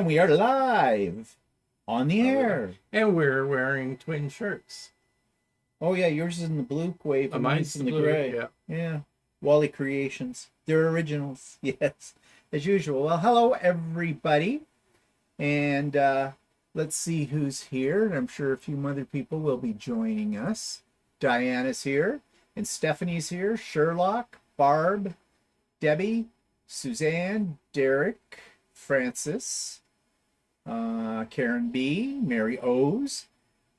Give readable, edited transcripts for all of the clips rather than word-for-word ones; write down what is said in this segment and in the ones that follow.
we are live on the air. And we're wearing twin shirts. Oh yeah, yours is in the blue wave, and mine's in the blue, gray. Yeah. Yeah. Wally Creations. They're originals. Yes. As usual. Well, hello everybody. And let's see who's here. I'm sure a few other people will be joining us. Diana's here, and Stephanie's here, Sherlock, Barb, Debbie, Suzanne, Derek, Francis, Karen B, Mary O's,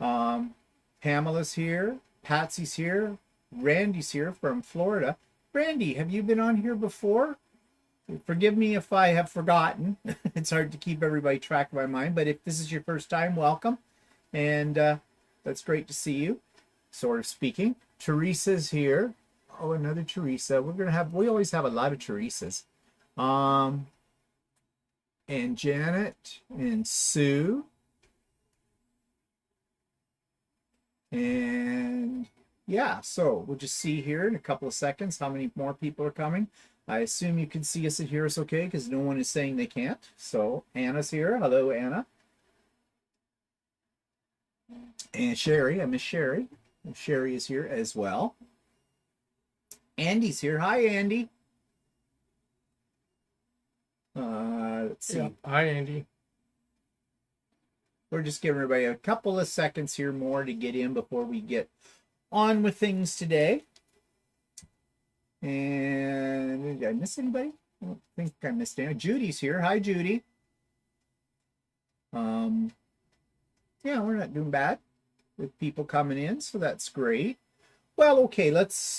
Pamela's here, Patsy's here, Randy's here from Florida. Randy, have you been on here before? Forgive me if I have forgotten. It's hard to keep everybody track of my mind, but if this is your first time, welcome. And that's great to see you, sort of speaking. Teresa's here. Oh, another Teresa. We always have a lot of Teresas. And Janet and Sue. And yeah, so we'll just see here in a couple of seconds how many more people are coming. I assume you can see us and hear us okay because no one is saying they can't. So Anna's here. Hello, Anna. And Sherry. I miss Sherry. And Sherry is here as well. Andy's here. Hi, Andy. Let's see. Yeah. Hi, Andy. We're just giving everybody a couple of seconds here more to get in before we get on with things today. And did I miss anybody? I don't think I missed any. Judy's here. Hi, Judy. Yeah, we're not doing bad with people coming in, so that's great. Well, okay, let's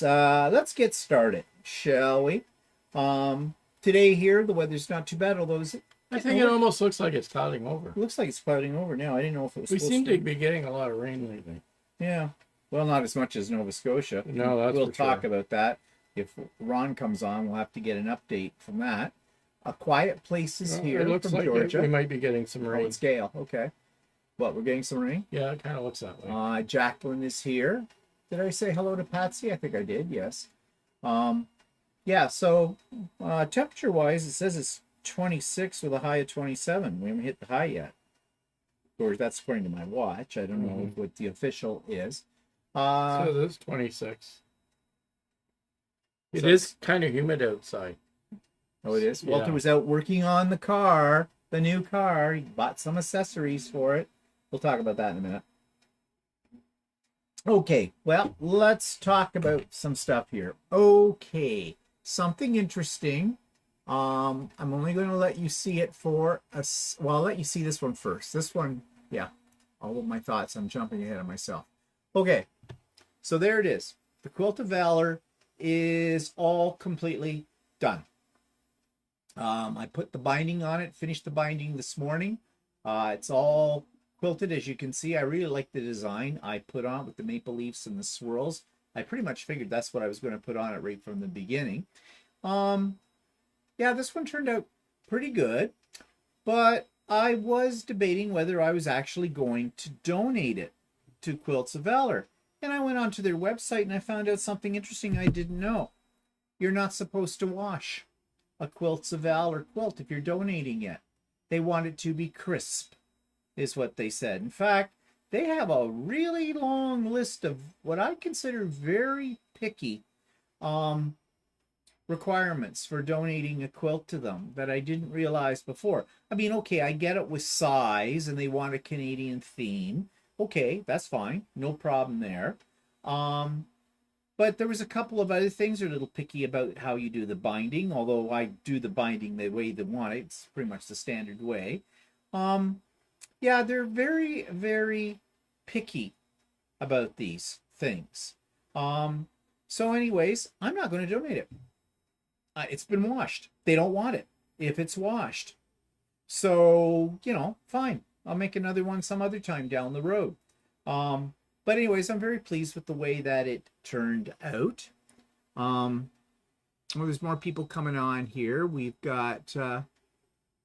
get started, shall we? Today here, the weather's not too bad, although I think it almost looks like it's clouding over. It looks like it's clouding over now. I didn't know if it was. We seem to be getting a lot of rain lately. Yeah, well, not as much as Nova Scotia. No, that's we'll talk sure. about that. If Ron comes on, we'll have to get an update from that. A quiet place is here it looks from like Georgia. we might be getting some rain. Oh, it's Gale. Okay. What, we're getting some rain? Yeah, it kind of looks that way. Jacqueline is here. Did I say hello to Patsy? I think I did, yes. Yeah, so temperature-wise, it says it's 26 with a high of 27. We haven't hit the high yet. Of course, that's according to my watch. I don't know what the official is. So it is 26. It is kind of humid outside. Oh, it is? Yeah. Walter was out working on the car, the new car. He bought some accessories for it. We'll talk about that in a minute. Okay, well, let's talk about some stuff here. Okay, something interesting. I'm only going to let you see it for us. Well, I'll let you see this one first. This one, yeah, all of my thoughts. I'm jumping ahead of myself. Okay, so there it is. The Quilt of Valor is all completely done. I put the binding on it, finished the binding this morning. It's all quilted, as you can see. I really like the design I put on with the maple leaves and the swirls. I pretty much figured that's what I was going to put on it right from the beginning. Yeah, this one turned out pretty good, but I was debating whether I was actually going to donate it to Quilts of Valor. And I went onto their website and I found out something interesting I didn't know. You're not supposed to wash a Quilts of Valor quilt if you're donating it. They want it to be crisp, is what they said. In fact, they have a really long list of what I consider very picky requirements for donating a quilt to them that I didn't realize before. I mean, okay, I get it with size and they want a Canadian theme. Okay, that's fine. No problem there. But there was a couple of other things they're a little picky about how you do the binding, although I do the binding the way they want it. It's pretty much the standard way. Yeah, they're very, very picky about these things. So anyways, I'm not going to donate it. It's been washed. They don't want it if it's washed. So, you know, fine. I'll make another one some other time down the road. But anyways, I'm very pleased with the way that it turned out. Well, there's more people coming on here. We've got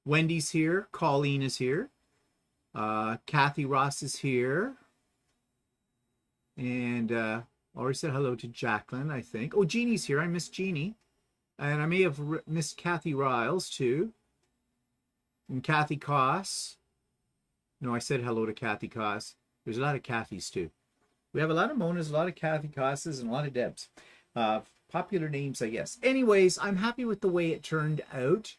Wendy's here. Colleen is here. Kathy Ross is here. And already said hello to Jacqueline, I think. Oh, Jeannie's here. I miss Jeannie. And I may have missed Kathy Riles, too. and Kathy Koss. No, I said hello to Kathy Koss. There's a lot of Kathys too. We have a lot of Monas, a lot of Kathy Kosses, and a lot of Debs. Popular names, I guess. Anyways, I'm happy with the way it turned out.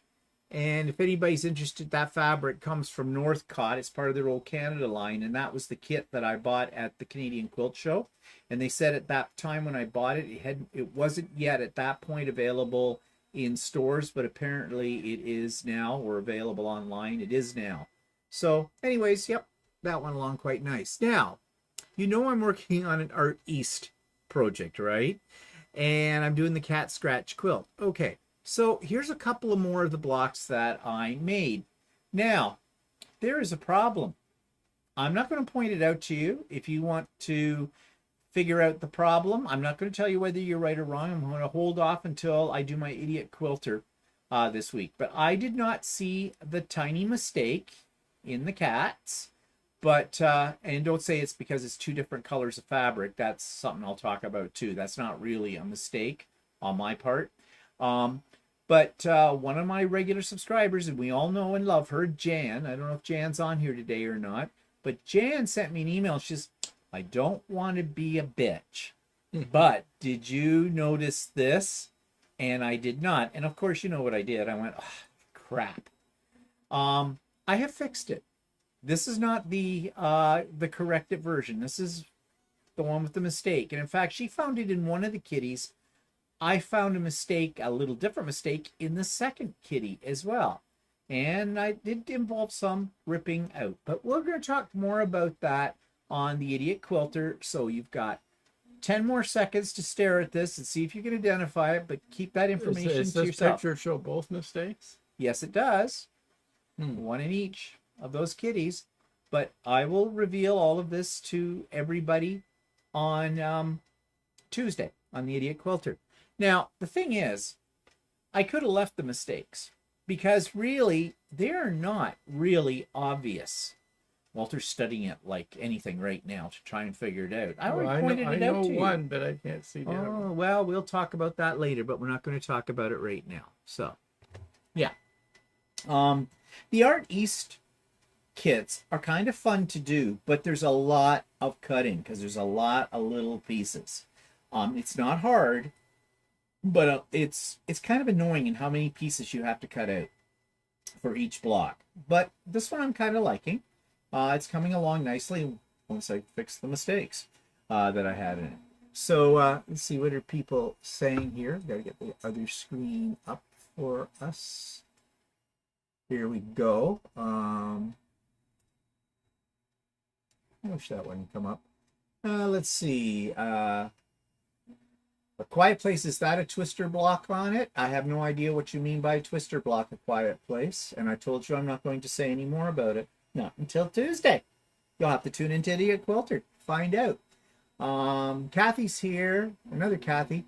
And if anybody's interested, that fabric comes from Northcott. It's part of their old Canada line. And that was the kit that I bought at the Canadian Quilt Show. And they said at that time when I bought it, it wasn't yet at that point available in stores. But apparently it is now, or available online. It is now. So anyways, yep, that went along quite nice. Now, you know I'm working on an Art East project, right? And I'm doing the cat scratch quilt. Okay, so here's a couple of more of the blocks that I made. Now, there is a problem. I'm not going to point it out to you. If you want to figure out the problem, I'm not going to tell you whether you're right or wrong. I'm going to hold off until I do my idiot quilter this week. But I did not see the tiny mistake in the cats. But, and don't say it's because it's two different colors of fabric. That's something I'll talk about too. That's not really a mistake on my part. But one of my regular subscribers, and we all know and love her, Jan. I don't know if Jan's on here today or not. But Jan sent me an email. She says, I don't want to be a bitch. But did you notice this? And I did not. And of course, you know what I did. I went, oh, crap. I have fixed it. This is not the corrected version. This is the one with the mistake. And in fact, she found it in one of the kitties. I found a mistake, a little different mistake, in the second kitty as well. And I did involve some ripping out. But we're going to talk more about that on the Idiot Quilter. So you've got 10 more seconds to stare at this and see if you can identify it. But keep that information to yourself. Does this picture show both mistakes? Yes, it does. One in each of those kitties, but I will reveal all of this to everybody on Tuesday on the Idiot Quilter. Now, the thing is, I could have left the mistakes because really, they're not really obvious. Walter's studying it like anything right now to try and figure it out. I already pointed it out to you. I know one, but I can't see the other one. Well, we'll talk about that later, but we're not going to talk about it right now. So, yeah. The Art East kits are kind of fun to do, but there's a lot of cutting because there's a lot of little pieces. It's not hard, but it's kind of annoying in how many pieces you have to cut out for each block. But this one I'm kind of liking. It's coming along nicely once I fix the mistakes that I had in it. So let's see, what are people saying here? Gotta get the other screen up for us. Here we go. I wish that wouldn't come up. Let's see. A Quiet Place, is that a twister block on it? I have no idea what you mean by a twister block, A Quiet Place. And I told you I'm not going to say any more about it. Not until Tuesday. You'll have to tune into Idiot Quilter. Find out. Kathy's here. Another Kathy.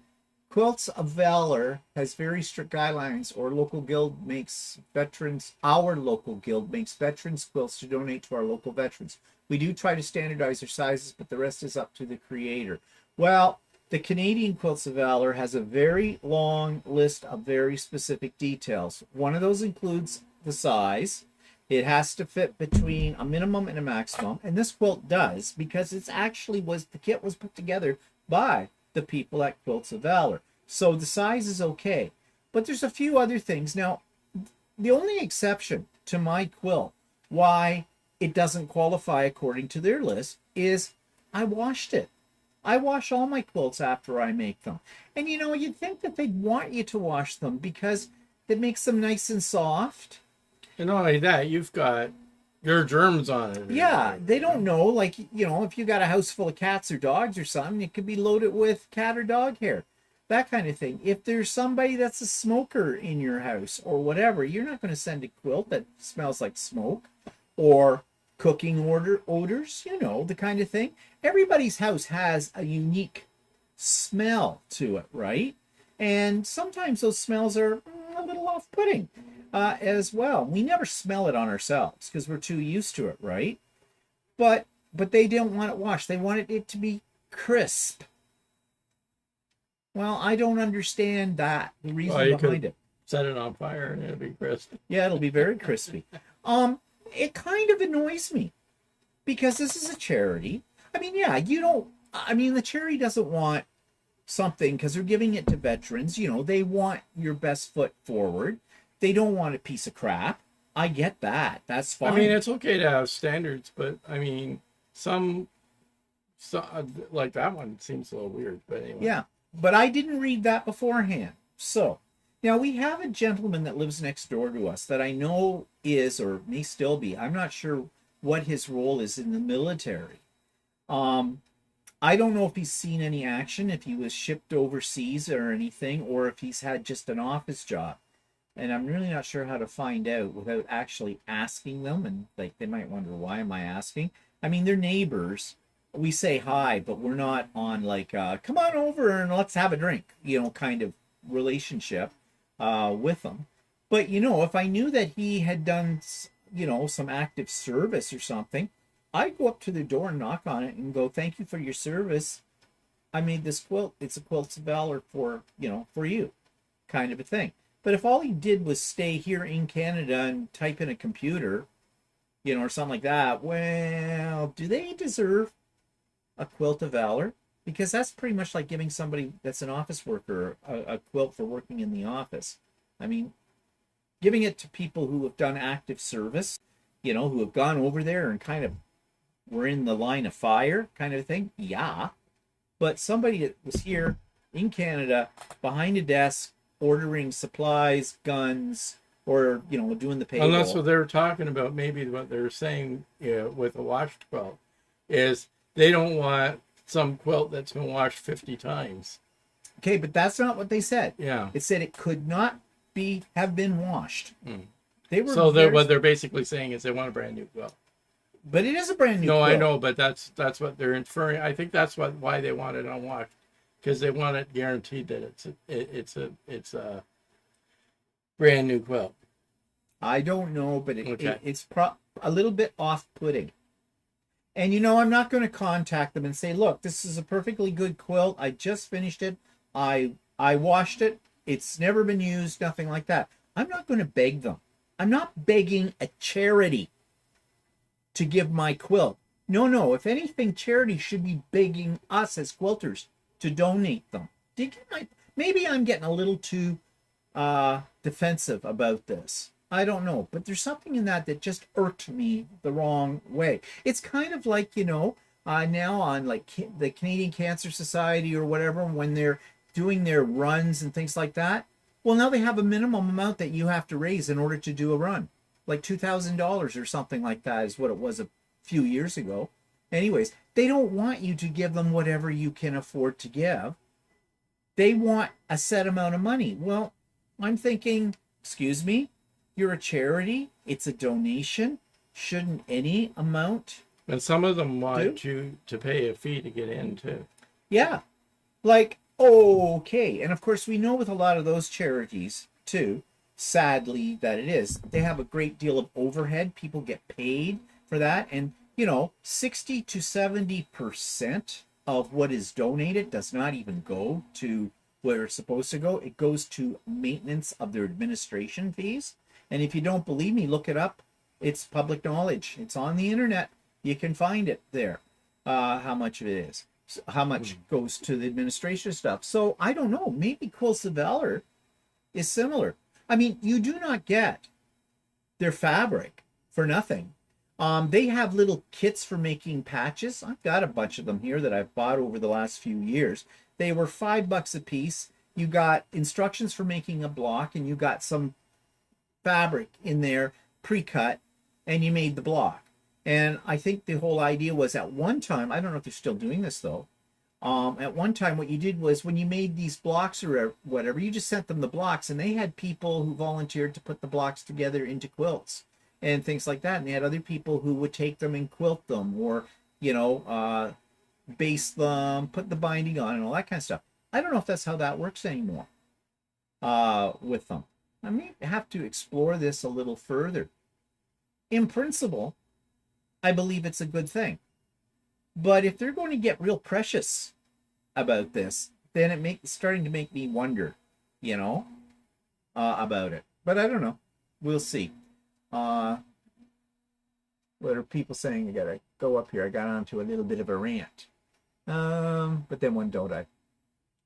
Quilts of Valor has very strict guidelines. Our local guild makes veterans quilts to donate to our local veterans. We do try to standardize their sizes, but the rest is up to the creator. Well, the Canadian Quilts of Valor has a very long list of very specific details. One of those includes the size. It has to fit between a minimum and a maximum. And this quilt does, because it's actually the kit was put together by the people at Quilts of Valor. So the size is okay. But there's a few other things. Now, the only exception to my quilt, why it doesn't qualify according to their list, is I washed it. I wash all my quilts after I make them. And you know, you'd think that they'd want you to wash them because it makes them nice and soft. And not only that, you've got your germs on it. Yeah, they don't know. Like, you know, if you got a house full of cats or dogs or something, it could be loaded with cat or dog hair. That kind of thing. If there's somebody that's a smoker in your house or whatever, you're not going to send a quilt that smells like smoke or cooking odors, you know, the kind of thing. Everybody's house has a unique smell to it, right? And sometimes those smells are a little off-putting as well. We never smell it on ourselves because we're too used to it, right? But they don't want it washed. They want it to be crisp. Well, I don't understand that, the reason behind it. Set it on fire and it'll be crisp. Yeah, it'll be very crispy. It kind of annoys me because this is a charity. I mean, yeah, you don't. I mean, the charity doesn't want something because they're giving it to veterans. You know, they want your best foot forward. They don't want a piece of crap. I get that. That's I fine. mean, it's okay to have standards, but I mean, some like that one seems a little weird. But anyway, Yeah, but I didn't read that beforehand. So now we have a gentleman that lives next door to us that I know is or may still be. I'm not sure what his role is in the military. Um, I don't know if he's seen any action, if he was shipped overseas or anything, or if he's had just an office job. And I'm really not sure how to find out without actually asking them. And like they might wonder, why am I asking? I mean, they're neighbors. We say hi, but we're not on like come on over and let's have a drink, kind of relationship with them. But if I knew that he had done some active service or something, I'd go up to the door and knock on it and go, thank you for your service. I made this quilt. It's a Quilts of Valor for you, kind of a thing. But if all he did was stay here in Canada and type in a computer, or something like that, well, do they deserve a Quilt of Valor? Because that's pretty much like giving somebody that's an office worker a quilt for working in the office. I mean, giving it to people who have done active service, who have gone over there and kind of were in the line of fire kind of thing. Yeah. But somebody that was here in Canada behind a desk ordering supplies, guns, or doing the payroll. and that's what they were talking about. Maybe what they're saying with a washed quilt is they don't want some quilt that's been washed 50 times. Okay, but that's not what they said. Yeah. It said it could not have been washed. They were what they're basically saying is they want a brand new quilt. But it is a brand new No, quilt. I know, but that's what they're inferring. I think that's why they want it unwashed, because they want it guaranteed that it's a brand new quilt. I don't know, but Okay. it's a little bit off-putting. And I'm not going to contact them and say, look, this is a perfectly good quilt. I just finished it. I washed it. It's never been used, nothing like that. I'm not going to beg them. I'm not begging a charity to give my quilt. No. If anything, charity should be begging us as quilters to donate them. Maybe I'm getting a little too defensive about this. I don't know, but there's something in that just irked me the wrong way. It's kind of like, now on like the Canadian Cancer Society or whatever, when they're doing their runs and things like that. Well, now they have a minimum amount that you have to raise in order to do a run. Like $2,000 or something like that is what it was a few years ago. Anyways, they don't want you to give them whatever you can afford to give. They want a set amount of money. Well, I'm thinking, excuse me, you're a charity. It's a donation. Shouldn't any amount? And some of them want you to pay a fee to get in too. Yeah. Like, okay. And of course, we know with a lot of those charities too, sadly that it is, they have a great deal of overhead. People get paid for that. And, 60 to 70% of what is donated does not even go to where it's supposed to go. It goes to maintenance of their administration fees. And if you don't believe me, look it up. It's public knowledge. It's on the internet. You can find it there, how much of it is, how much goes to the administration stuff. So I don't know. Maybe Quilts of Valor is similar. I mean, you do not get their fabric for nothing. They have little kits for making patches. I've got a bunch of them here that I've bought over the last few years. They were $5 a piece. You got instructions for making a block, and you got some fabric in there pre-cut, and you made the block. And I think the whole idea was at one time, I don't know if they're still doing this though, at one time what you did was when you made these blocks or whatever, you just sent them the blocks, and they had people who volunteered to put the blocks together into quilts and things like that. And they had other people who would take them and quilt them, or base them, put the binding on, and all that kind of stuff. I don't know if that's how that works anymore with them. I may have to explore this a little further. In principle, I believe it's a good thing. But if they're going to get real precious about this, then it's starting to make me wonder, about it. But I don't know. We'll see. what are people saying? I gotta go up here. I got onto a little bit of a rant. But then when don't I?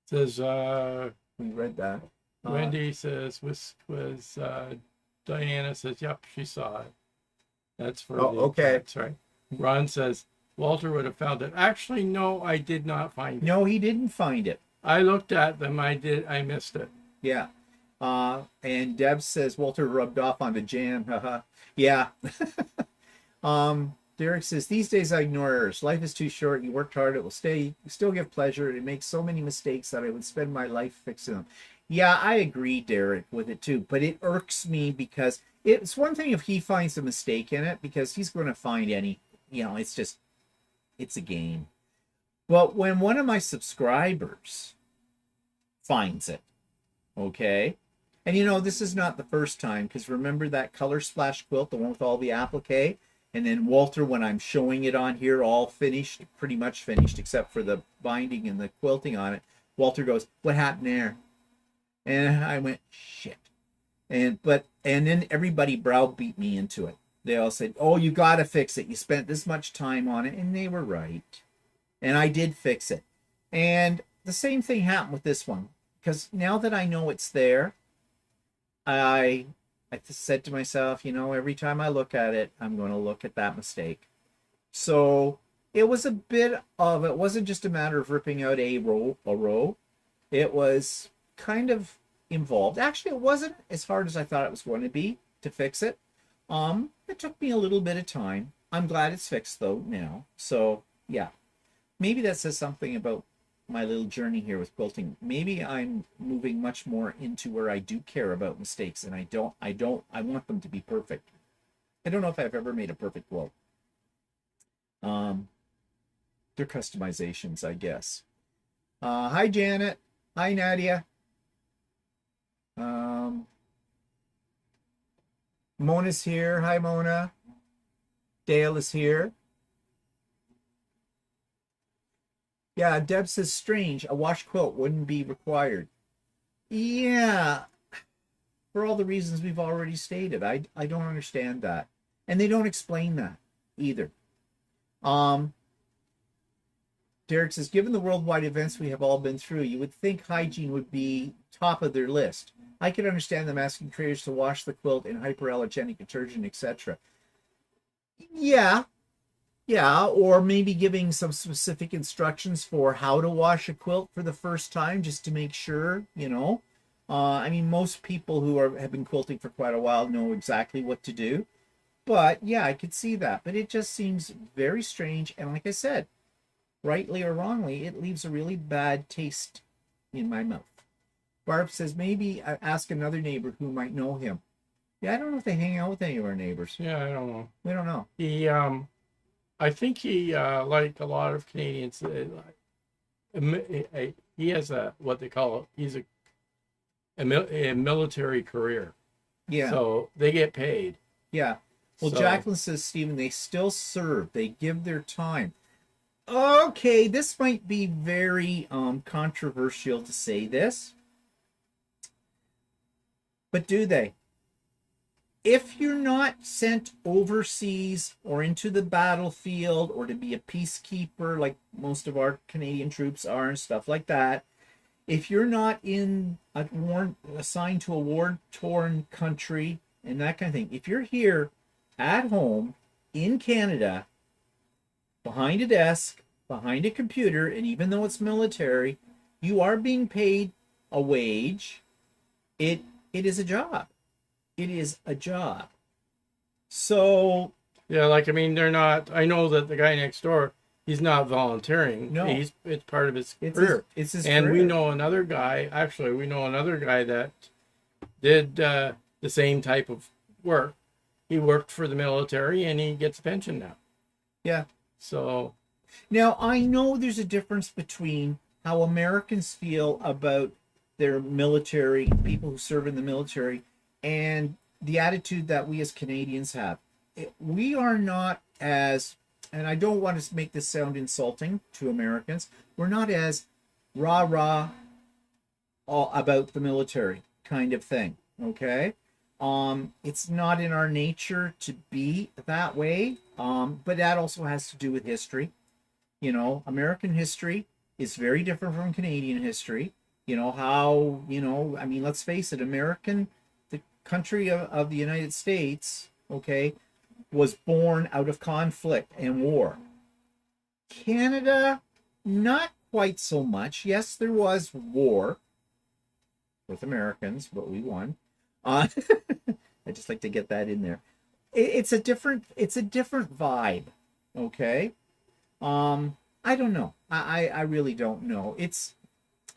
Says We read that. Wendy says was Diana says, yep, she saw it. That's for Oh, the okay. That's right. Ron says Walter would have found it. Actually, no, I did not find it. No, he didn't find it. I looked at them. I missed it. Yeah. And Deb says Walter rubbed off on the jam. Haha. Yeah. Derek says these days I ignore errors. Life is too short. You worked hard. It will still give pleasure. It makes so many mistakes that I would spend my life fixing them. Yeah, I agree, Derek, with it too. But it irks me because it's one thing if he finds a mistake in it, because he's going to find any, it's a game. But when one of my subscribers finds it, okay, and this is not the first time, because remember that Color Splash quilt, the one with all the applique, and then Walter, when I'm showing it on here, all finished, pretty much finished, except for the binding and the quilting on it, Walter goes, "What happened there?" And I went, "Shit." And then everybody browbeat me into it. They all said, "Oh, you got to fix it. You spent this much time on it." And they were right. And I did fix it. And the same thing happened with this one. Because now that I know it's there, I just said to myself, every time I look at it, I'm going to look at that mistake. So it was it wasn't just a matter of ripping out a row. It was kind of involved. Actually, it wasn't as hard as I thought it was going to be to fix it. It took me a little bit of time. I'm glad it's fixed though now. So yeah, maybe that says something about my little journey here with quilting. Maybe I'm moving much more into where I do care about mistakes, and I want them to be perfect. I don't know if I've ever made a perfect quilt. They're customizations, I guess. Hi Janet. Hi Nadia. Mona's here. Hi Mona. Dale is here. Yeah, Deb says strange. A wash quilt wouldn't be required. Yeah, for all the reasons we've already stated. I don't understand that. And they don't explain that either. Derek says, given the worldwide events we have all been through, you would think hygiene would be top of their list. I could understand them asking creators to wash the quilt in hyperallergenic detergent, etc. Yeah, or maybe giving some specific instructions for how to wash a quilt for the first time, just to make sure, I mean, most people who have been quilting for quite a while know exactly what to do. But yeah, I could see that. But it just seems very strange. And like I said, rightly or wrongly, it leaves a really bad taste in my mouth. Barb says, maybe ask another neighbor who might know him. Yeah, I don't know if they hang out with any of our neighbors. Yeah, I don't know. We don't know. I think he, like a lot of Canadians, he has what they call he's a military career. Yeah. So they get paid. Yeah. Well, So- Jacqueline says, Stephen, they still serve. They give their time. Okay, this might be very controversial to say this. But do they? If you're not sent overseas or into the battlefield or to be a peacekeeper like most of our Canadian troops are and stuff like that, if you're not in a assigned to a war-torn country and that kind of thing, if you're here at home in Canada, behind a desk, behind a computer, and even though it's military, you are being paid a wage. It is a job. It is a job. So Yeah, like, I mean, they're not. I know that the guy next door, he's not volunteering. No. It's part of his it's career. it's his And we career. know another guy. Actually, we know another guy that did the same type of work. He worked for the military, and he gets a pension now. Yeah. So Now, I know there's a difference between how Americans feel about their military, people who serve in the military, and the attitude that we as Canadians have. We are not as, and I don't want to make this sound insulting to Americans, we're not as rah-rah about the military kind of thing, okay? It's not in our nature to be that way. But that also has to do with history. You know, American history is very different from Canadian history. You know, how, you know, I mean, let's face it, the country of the United States, okay, was born out of conflict and war. Canada, not quite so much. Yes, there was war with Americans, but we won. Uh, I just like to get that in there. It's a different vibe. Okay. I don't know. I really don't know.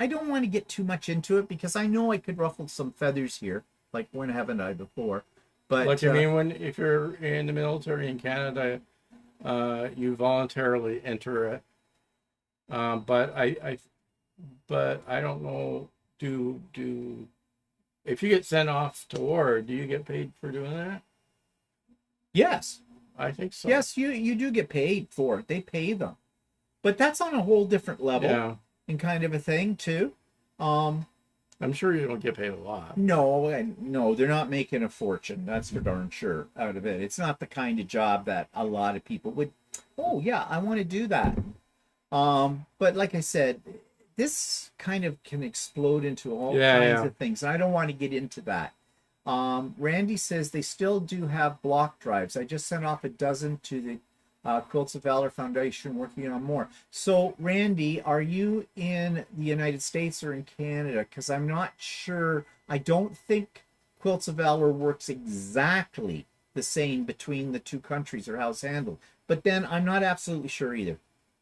I don't want to get too much into it because I know I could ruffle some feathers here, like when haven't I before? But Like, I mean, if you're in the military in Canada, you voluntarily enter it. But but I don't know. If you get sent off to war, do you get paid for doing that? yes, I think so. yes, you do get paid for it. They pay them, but that's on a whole different level Yeah, and kind of a thing too. Um, I'm sure you don't get paid a lot. no, they're not making a fortune. That's for darn sure out of it. It's not the kind of job that a lot of people would. Oh yeah, I want to do that. But like I said, this kind of can explode into all kinds of things. And I don't want to get into that. Randy says they still do have block drives. I just sent off a dozen to the Quilts of Valor Foundation, working on more. So, Randy, are you in the United States or in Canada? Because I'm not sure. I don't think Quilts of Valor works exactly the same between the two countries or how it's handled. But then I'm not absolutely sure either.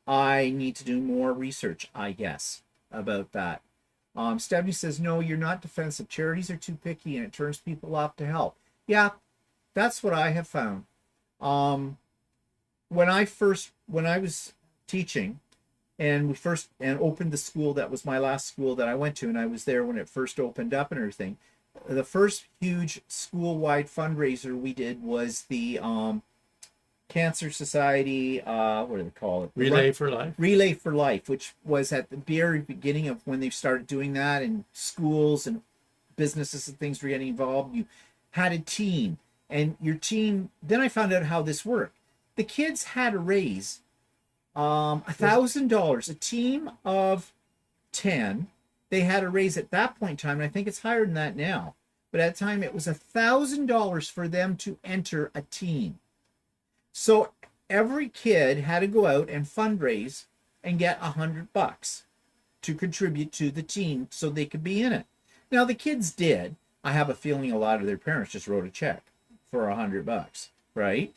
I need to do more research, I guess, about that. Stephanie says, no, you're not defensive. Charities are too picky and it turns people off to help. Yeah, that's what I have found. When I was teaching and we opened the school, that was my last school that I went to, and I was there when it first opened up and everything. The first huge school-wide fundraiser we did was the Cancer Society, what do they call it? Relay for Life. Relay for Life, which was at the very beginning of when they started doing that, and schools and businesses and things were getting involved. You had a team, and your team. Then I found out how this worked. The kids had to raise $1,000. A team of 10. They had to raise at that point in time, and I think it's higher than that now. But at the time, it was $1,000 for them to enter a team. So every kid had to go out and fundraise and get $100 to contribute to the team so they could be in it. Now the kids did. I have a feeling a lot of their parents just wrote a check for $100, right?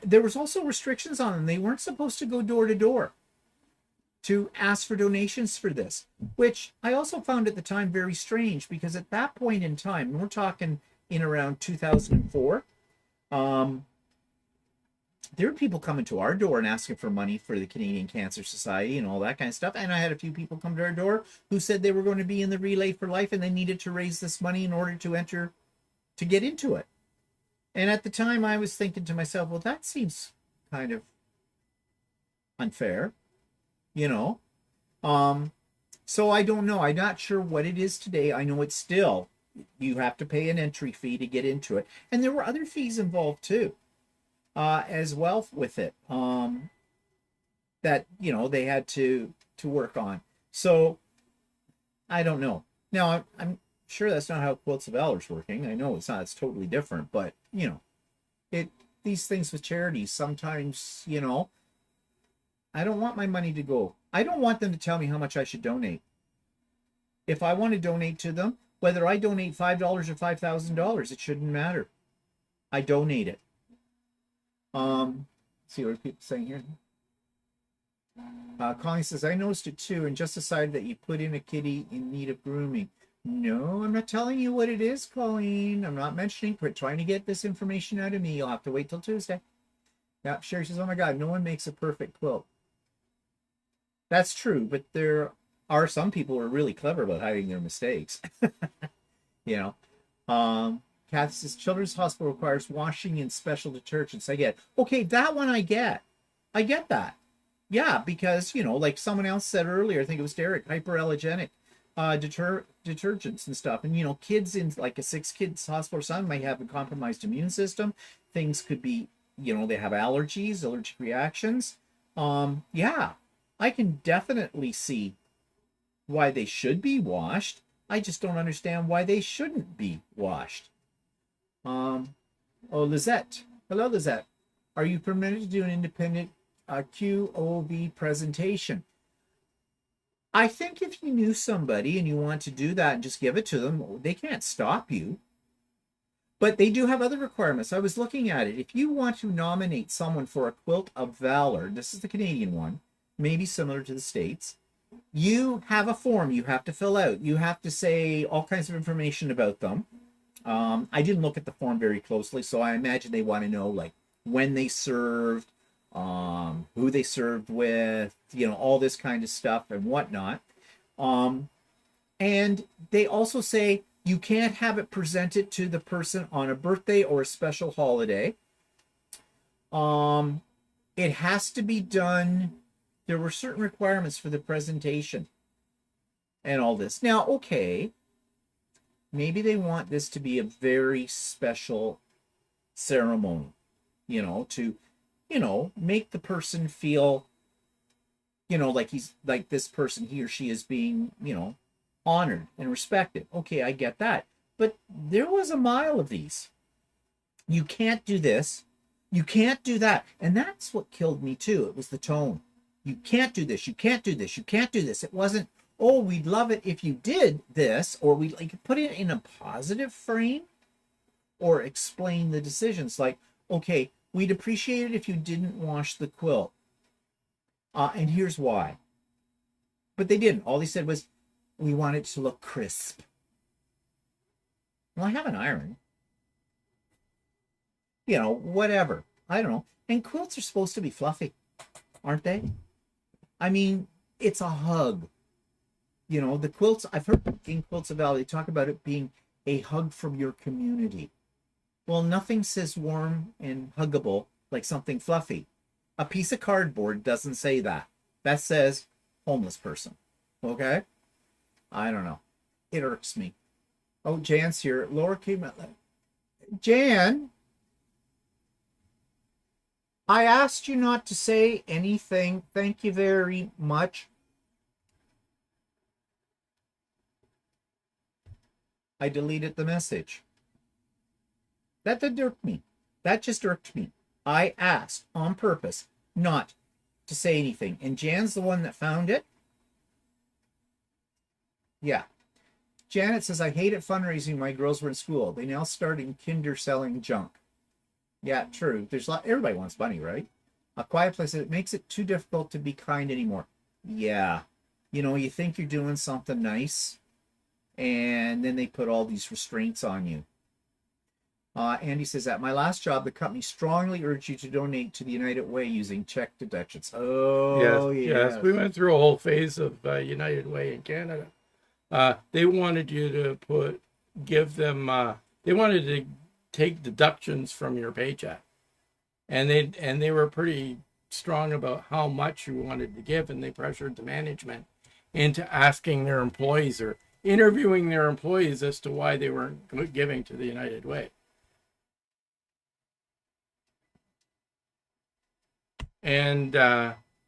There was also restrictions on them. They weren't supposed to go door to door to ask for donations for this, which I also found at the time very strange, because at that point in time, and we're talking in around 2004, there were people coming to our door and asking for money for the Canadian Cancer Society and all that kind of stuff. And I had a few people come to our door who said they were going to be in the Relay for Life and they needed to raise this money in order to get into it. And at the time I was thinking to myself, well, that seems kind of unfair, you know? So I don't know. I'm not sure what it is today. I know it's still, you have to pay an entry fee to get into it. And there were other fees involved too. As well with it, that, you know, they had to work on. So I don't know. Now I'm sure that's not how Quilts of Valor's working. I know it's not. It's totally different. But you know, these things with charities sometimes, you know, I don't want my money to go. I don't want them to tell me how much I should donate. If I want to donate to them, whether I donate $5 or $5,000, it shouldn't matter. I donate it. See what people saying here. Colleen says, I noticed it too and just decided that you put in a kitty in need of grooming. No, I'm not telling you what it is, Colleen. I'm not mentioning. Quit trying to get this information out of me. You'll have to wait till Tuesday. Yeah, Sherry says, oh my God, no one makes a perfect quilt. That's true, but there are some people who are really clever about hiding their mistakes. You know. Kathy says, Children's Hospital requires washing in special detergents. I get. Okay, that one I get. I get that. Yeah, because, you know, like someone else said earlier, I think it was Derek, hyperallergenic. detergents and stuff. And kids in like a 6 kids hospital or something might have a compromised immune system. Things could be, they have allergies, allergic reactions. Yeah, I can definitely see why they should be washed. I just don't understand why they shouldn't be washed. Oh, Lizette. Hello, Lizette. Are you permitted to do an independent QOV presentation? I think if you knew somebody and you want to do that and just give it to them, they can't stop you. But they do have other requirements. I was looking at it. If you want to nominate someone for a Quilt of Valor, this is the Canadian one, maybe similar to the States, you have a form you have to fill out. You have to say all kinds of information about them. I didn't look at the form very closely, so I imagine they want to know like when they served, who they served with, all this kind of stuff and whatnot. And they also say you can't have it presented to the person on a birthday or a special holiday. It has to be done. There were certain requirements for the presentation and all this. Now, okay, maybe they want this to be a very special ceremony, to, make the person feel, like this person, he or she is being, honored and respected. Okay, I get that. But there was a mile of these. You can't do this. You can't do that. And that's what killed me too. It was the tone. You can't do this. You can't do this. You can't do this. It wasn't, oh, we'd love it if you did this, or we put it in a positive frame or explain the decisions. Like, okay, we'd appreciate it if you didn't wash the quilt. And here's why. But they didn't. All they said was, we want it to look crisp. Well, I have an iron. Whatever. I don't know. And quilts are supposed to be fluffy, aren't they? I mean, it's a hug. The quilts, I've heard in Quilts of Valley, they talk about it being a hug from your community. Well, nothing says warm and huggable like something fluffy. A piece of cardboard doesn't say that. That says homeless person. Okay? I don't know. It irks me. Oh, Jan's here. Laura came out. Jan, I asked you not to say anything. Thank you very much. I deleted the message. That irked me. That just irked me. I asked on purpose not to say anything. And Jan's the one that found it. Yeah. Janet says, I hated fundraising when my girls were in school. They now start in kinder selling junk. Yeah, true. There's a lot. Everybody wants money, right? A Quiet Place, it makes it too difficult to be kind anymore. Yeah. You think you're doing something nice, and then they put all these restraints on you. Andy says, at my last job, the company strongly urged you to donate to the United Way using check deductions. Oh, yes. We went through a whole phase of United Way in Canada. They wanted you to give them, they wanted to take deductions from your paycheck. And they were pretty strong about how much you wanted to give, and they pressured the management into asking their employees or interviewing their employees as to why they weren't giving to the United Way. And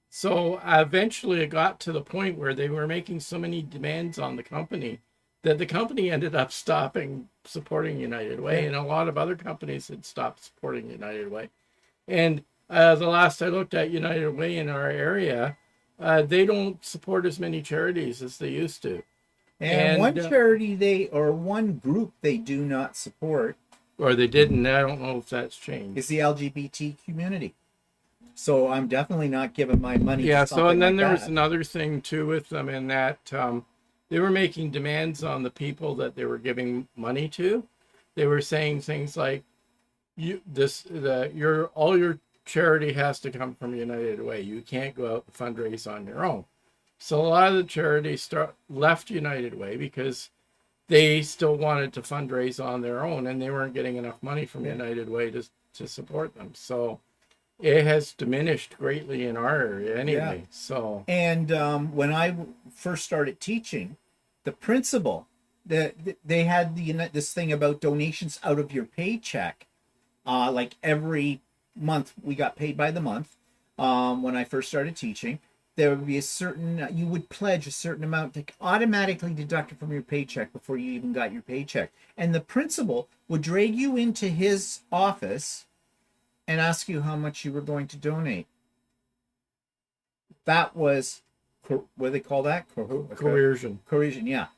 so eventually it got to the point where they were making so many demands on the company that the company ended up stopping supporting United Way, and a lot of other companies had stopped supporting United Way. And the last I looked at United Way in our area, they don't support as many charities as they used to. And one charity one group they do not support, or they didn't, I don't know if that's changed, is the LGBT community. So I'm definitely not giving my money to something so and then like there that. was another thing too with them, in that they were making demands on the people that they were giving money to. They were saying things like, all your charity has to come from United Way. You can't go out and fundraise on your own. So a lot of the charities left United Way because they still wanted to fundraise on their own, and they weren't getting enough money from United Way to support them. So it has diminished greatly in our area anyway. Yeah. So, and when I first started teaching, the principal, they had this thing about donations out of your paycheck. Like every month, we got paid by the month. When I first started teaching, there would be a certain, you would pledge a certain amount to automatically deduct it from your paycheck before you even got your paycheck. And the principal would drag you into his office and ask you how much you were going to donate. That was, what do they call that? Coercion. Coercion, yeah.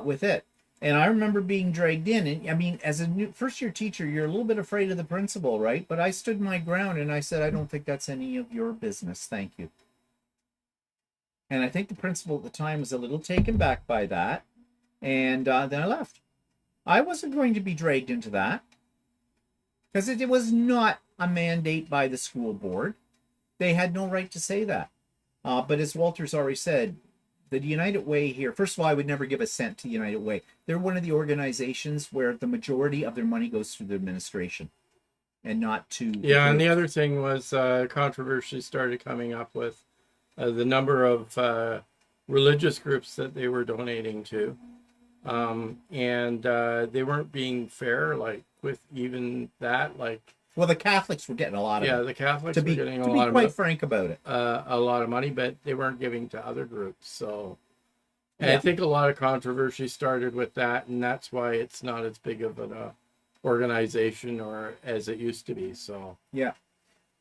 With it. And I remember being dragged in. And I mean, as a new first year teacher, you're a little bit afraid of the principal, right? But I stood my ground and I said, I don't think that's any of your business. Thank you. And I think the principal at the time was a little taken back by that. And then I left. I wasn't going to be dragged into that because it was not a mandate by the school board. They had no right to say that. But as Walter's already said, the United Way here, first of all, I would never give a cent to United Way. They're one of the organizations where the majority of their money goes through the administration and not to... Yeah, and the other thing was controversy started coming up with the number of religious groups that they were donating to. And they weren't being fair, like, with even that, like... Well, the Catholics were getting a lot of Yeah, it. the Catholics To were getting a lot be of quite frank about it. a lot of money, but they weren't giving to other groups. So, and Yeah. I think a lot of controversy started with that, and that's why it's not as big of an organization or as it used to be. So, Yeah.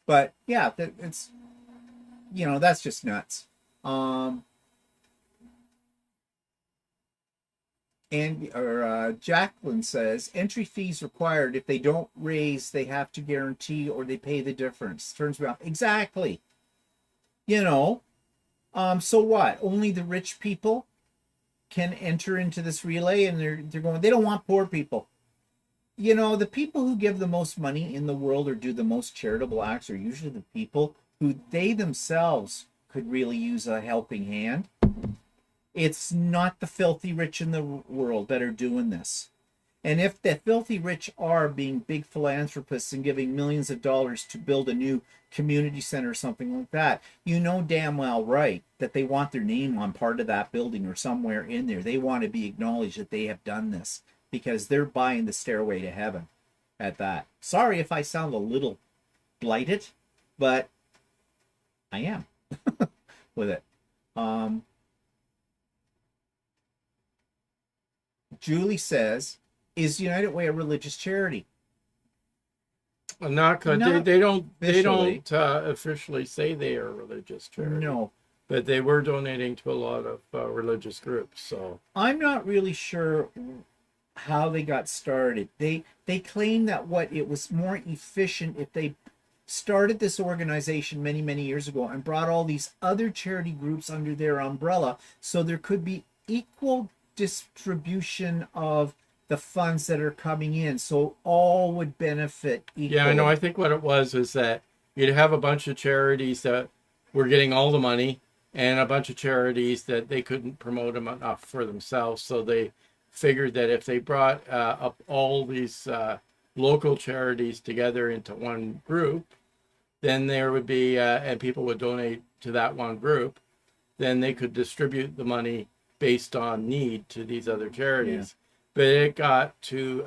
But yeah, it's, you know, that's just nuts. Jacqueline says entry fees required. If they don't raise, they have to guarantee or they pay the difference. Turns me off. Exactly. You know, so what? Only the rich people can enter into this relay, and they're going. They don't want poor people. You know, the people who give the most money in the world or do the most charitable acts are usually the people who they themselves could really use a helping hand. It's not the filthy rich in the world that are doing this. And if the filthy rich are being big philanthropists and giving millions of dollars to build a new community center or something like that, you know damn well right that they want their name on part of that building or somewhere in there. They want to be acknowledged that they have done this because they're buying the stairway to heaven at that. Sorry if I sound a little blighted, but I am with it. Julie says, is United Way a religious charity? not good. Not They don't officially. officially say they are a religious charity. No. But they were donating to a lot of religious groups. So I'm not really sure how they got started. They claim that it was more efficient if they started this organization many, many years ago and brought all these other charity groups under their umbrella so there could be equal distribution of the funds that are coming in, so all would benefit equally. yeah, I know. I think what it was is that you'd have a bunch of charities that were getting all the money and a bunch of charities that they couldn't promote them enough for themselves. So they figured that if they brought up all these local charities together into one group, then there would be, and people would donate to that one group, then they could distribute the money based on need to these other charities. Yeah. But it got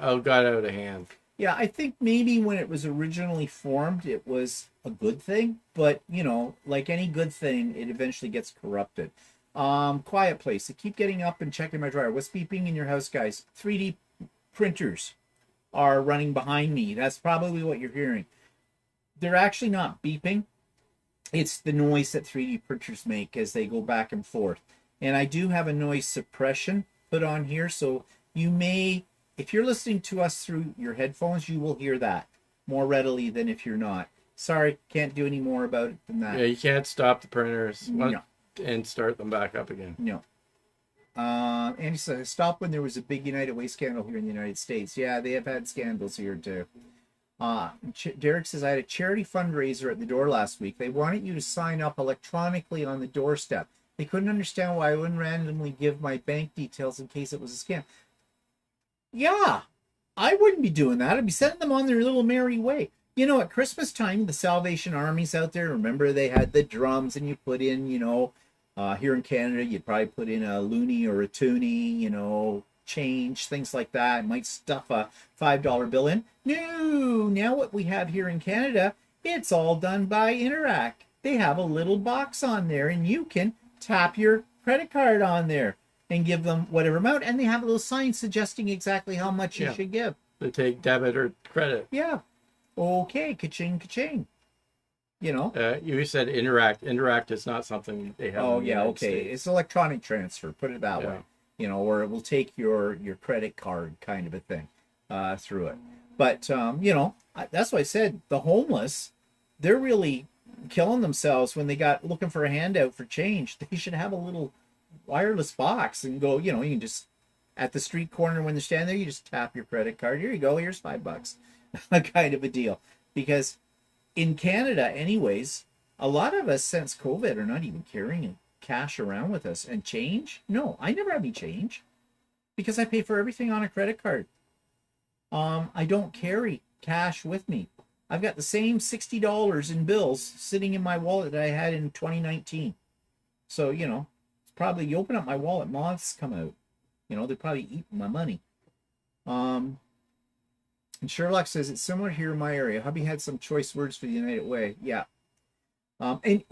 out of hand. Yeah, I think maybe when it was originally formed, it was a good thing. But, you know, like any good thing, it eventually gets corrupted. Quiet place. I keep getting up and checking my dryer. What's beeping in your house, guys? 3D printers are running behind me. That's probably what you're hearing. They're actually not beeping. It's the noise that 3D printers make as they go back and forth. And I do have a noise suppression put on here, so you may, if you're listening to us through your headphones, you will hear that more readily than if you're not. Sorry, can't do any more about it than that. Yeah, you can't stop the printers No. and start them back up again. No. Andy says, stop when there was a big United Way scandal here in the United States. Yeah, they have had scandals here too. Derek says, I had a charity fundraiser at the door last week. They wanted you to sign up electronically on the doorstep. They couldn't understand why I wouldn't randomly give my bank details in case it was a scam. Yeah, I wouldn't be doing that. I'd be sending them on their little merry way. You know, at Christmas time, the Salvation Army's out there. Remember, they had the drums and you put in, you know, Here in Canada, you'd probably put in a loonie or a toonie, you know, change, things like that. Might stuff a $5 bill in. No, now what we have here in Canada, it's all done by Interac. They have a little box on there, and you can tap your credit card on there and give them whatever amount, and they have a little sign suggesting exactly how much you should give. They take debit or credit. Yeah. Okay, ka-ching, ka-ching. You know. You said Interact. Interact is not something they have. Oh in the yeah, United okay. States. It's electronic transfer. Put it that Yeah. way. You know, or it will take your credit card kind of a thing through it. But you know, that's why I said the homeless, they're really killing themselves when they got looking for a handout for change. They should have a little wireless box and go. You know, you can just at the street corner when they're standing there, you just tap your credit card. Here you go. Here's $5, kind of a deal. Because in Canada, anyways, a lot of us since COVID are not even carrying cash around with us. And change? No, I never have any change because I pay for everything on a credit card. I don't carry cash with me. I've got the same $60 in bills sitting in my wallet that I had in 2019. So, you know, it's probably you open up my wallet, moths come out. You know, they probably eat my money. And Sherlock says it's similar here in my area. Hubby had some choice words for the United Way. Yeah. And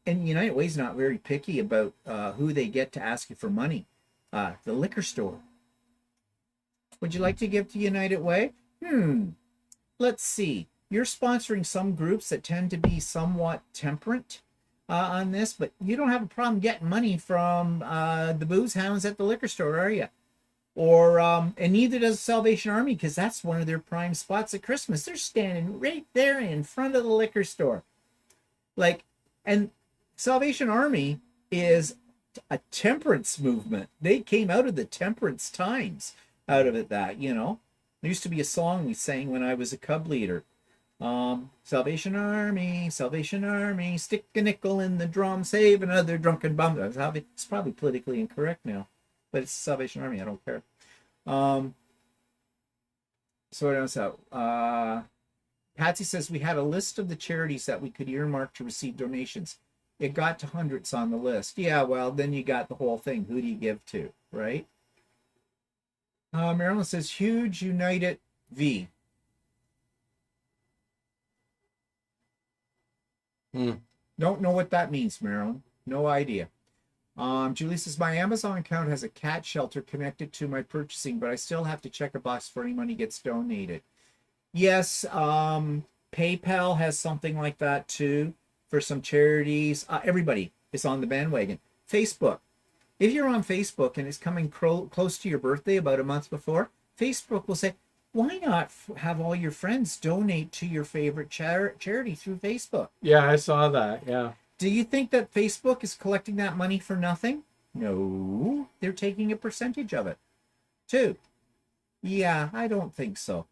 United Way's not very picky about who they get to ask you for money. The liquor store. Would you like to give to United Way? Let's see. You're sponsoring some groups that tend to be somewhat temperate on this, but you don't have a problem getting money from the booze hounds at the liquor store, are you? Or and neither does Salvation Army, because that's one of their prime spots at Christmas. They're standing right there in front of the liquor store. Like, and Salvation Army is a temperance movement. They came out of the temperance times out of it, that, you know. There used to be a song we sang when I was a cub leader. Salvation Army, stick a nickel in the drum, save another drunken bum. It's probably politically incorrect now, but it's Salvation Army. I don't care. So what else out? Patsy says we had a list of the charities that we could earmark to receive donations. It got to hundreds on the list. Yeah, well, then you got the whole thing. Who do you give to, right? Marilyn says huge United V. Don't know what that means, Marilyn. No idea. Julie says my Amazon account has a cat shelter connected to my purchasing, but I still have to check a box for any money gets donated. Yes, PayPal has something like that too for some charities. Everybody is on the bandwagon. Facebook. If you're on Facebook and it's coming close to your birthday about a month before, Facebook will say, why not have all your friends donate to your favorite charity through Facebook? Yeah, I saw that. Yeah. Do you think that Facebook is collecting that money for nothing? No, they're taking a percentage of it too. Yeah, I don't think so.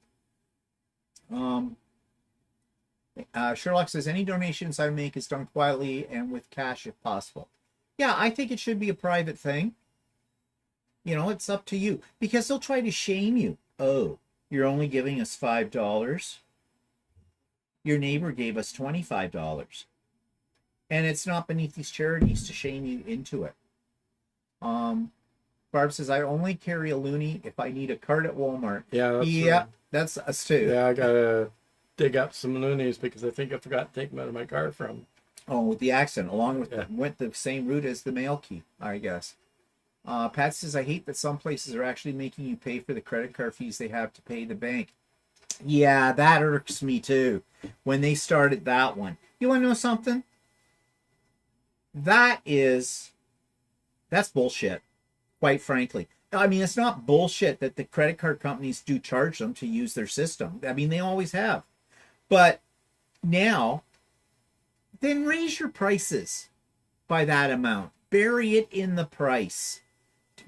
Sherlock says any donations I make is done quietly and with cash if possible. Yeah, I think it should be a private thing. You know, it's up to you, because they'll try to shame you. Oh, you're only giving us $5. Your neighbor gave us $25. And it's not beneath these charities to shame you into it. Barb says, I only carry a loonie if I need a card at Walmart. Yeah, that's us too. Yeah, I gotta dig up some loonies because I think I forgot to take them out of my car from. Oh, with the accent, along with went the same route as the mail key, I guess. Pat says, I hate that some places are actually making you pay for the credit card fees they have to pay the bank. Yeah, that irks me too. When they started that one. You want to know something? That's bullshit, quite frankly. I mean, it's not bullshit that the credit card companies do charge them to use their system. I mean, they always have. But now, then raise your prices by that amount. Bury it in the price.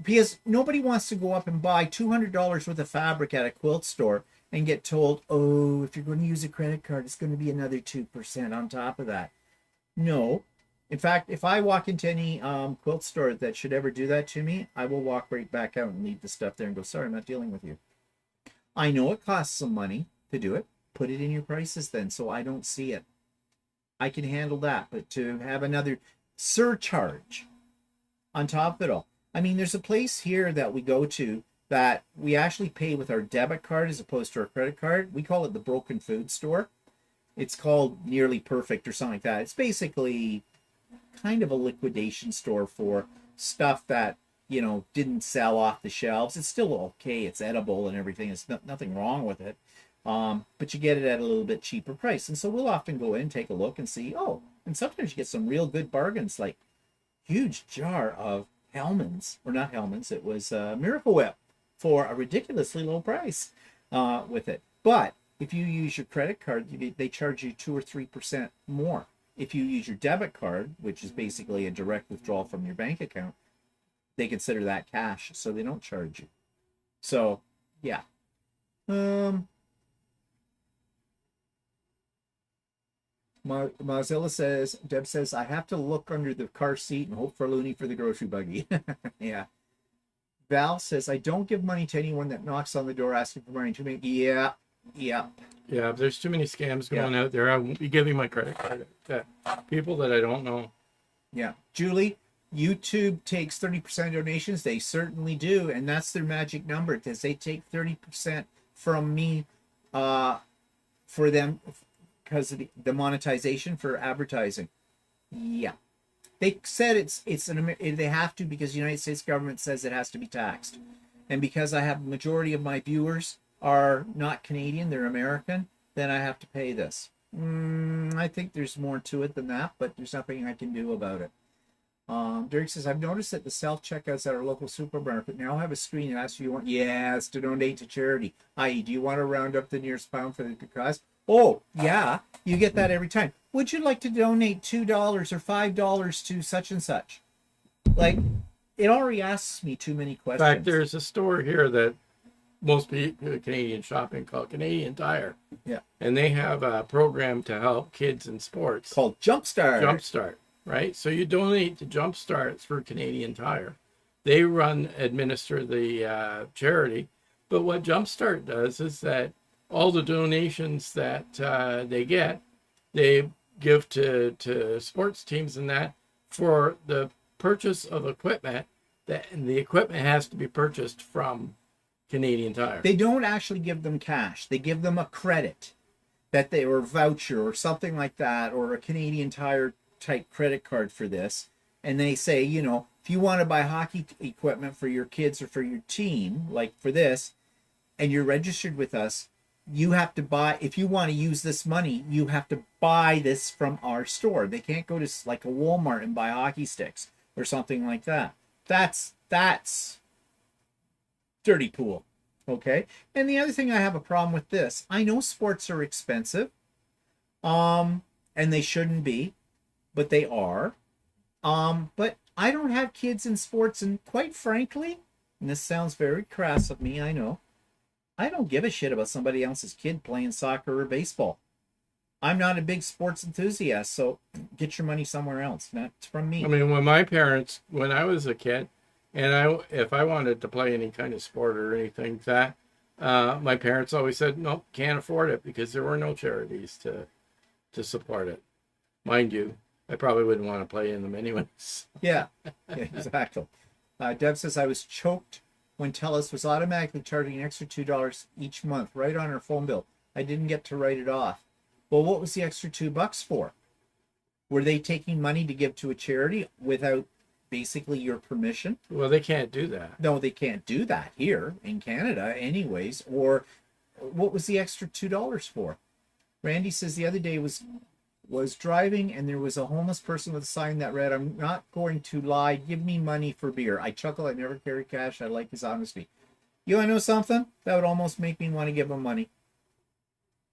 Because nobody wants to go up and buy $200 worth of fabric at a quilt store and get told, oh, if you're going to use a credit card, it's going to be another 2% on top of that. No. In fact, if I walk into any quilt store that should ever do that to me, I will walk right back out and leave the stuff there and go, sorry, I'm not dealing with you. I know it costs some money to do it. Put it in your prices then so I don't see it. I can handle that. But to have another surcharge on top of it all. I mean, there's a place here that we go to that we actually pay with our debit card as opposed to our credit card. We call it the Broken Food Store. It's called Nearly Perfect or something like that. It's basically kind of a liquidation store for stuff that, you know, didn't sell off the shelves. It's still okay. It's edible and everything. It's nothing wrong with it. But you get it at a little bit cheaper price. And so we'll often go in, take a look and see, oh, and sometimes you get some real good bargains, like huge jar of Hellmann's, or not Hellmann's, it was Miracle Whip for a ridiculously low price with it. But if you use your credit card, they charge you 2 or 3% more. If you use your debit card, which is basically a direct withdrawal from your bank account, they consider that cash, so they don't charge you. So, yeah. Mozilla says, Deb says, I have to look under the car seat and hope for Looney for the grocery buggy. Yeah. Val says, I don't give money to anyone that knocks on the door asking for money to me. Yeah. Yeah. Yeah, if there's too many scams going out there, I won't be giving my credit card to people that I don't know. Yeah. Julie, YouTube takes 30% donations. They certainly do. And that's their magic number, because they take 30% from me for them because of the monetization for advertising. Yeah. They said they have to, because the United States government says it has to be taxed. And because I have the majority of my viewers are not Canadian, they're American, then I have to pay this. I think there's more to it than that, but there's nothing I can do about it. Derek says, I've noticed that the self-checkouts at our local supermarket now have a screen that asks you want, yes, to donate to charity. I.e., do you want to round up the nearest pound for the cause? Oh, yeah, you get that every time. Would you like to donate $2 or $5 to such and such? Like, it already asks me too many questions. In fact, there's a store here that most people Canadian shopping called Canadian Tire. Yeah. And they have a program to help kids in sports called Jumpstart. Jumpstart, right? So you donate to Jumpstart through Canadian Tire. They administer the charity. But what Jumpstart does is that all the donations that they get, they give to sports teams and that for the purchase of equipment, and the equipment has to be purchased from Canadian Tire. They don't actually give them cash. They give them a credit that they, or a voucher or something like that, or a Canadian Tire type credit card for this. And they say, you know, if you want to buy hockey equipment for your kids or for your team, like for this, and you're registered with us, you have to buy, if you want to use this money, you have to buy this from our store. They can't go to like a Walmart and buy hockey sticks or something like that. That's dirty pool. Okay. And the other thing, I have a problem with this. I know sports are expensive. And they shouldn't be, but they are. But I don't have kids in sports, and quite frankly, and this sounds very crass of me, I know, I don't give a shit about somebody else's kid playing soccer or baseball. I'm not a big sports enthusiast, so get your money somewhere else, not from me. I mean, when I was a kid, and if I wanted to play any kind of sport or anything that, my parents always said, nope, can't afford it, because there were no charities to support it. Mind you, I probably wouldn't want to play in them anyways. Yeah, exactly. Deb says, I was choked when TELUS was automatically charging an extra $2 each month right on her phone bill. I didn't get to write it off. Well, what was the extra $2 for? Were they taking money to give to a charity without basically your permission? Well, they can't do that. No, they can't do that here in Canada anyways. Or what was the extra $2 for? Randy says the other day was driving and there was a homeless person with a sign that read, I'm not going to lie, give me money for beer. I chuckle, I never carry cash. I like his honesty. You want to know something? That would almost make me want to give him money.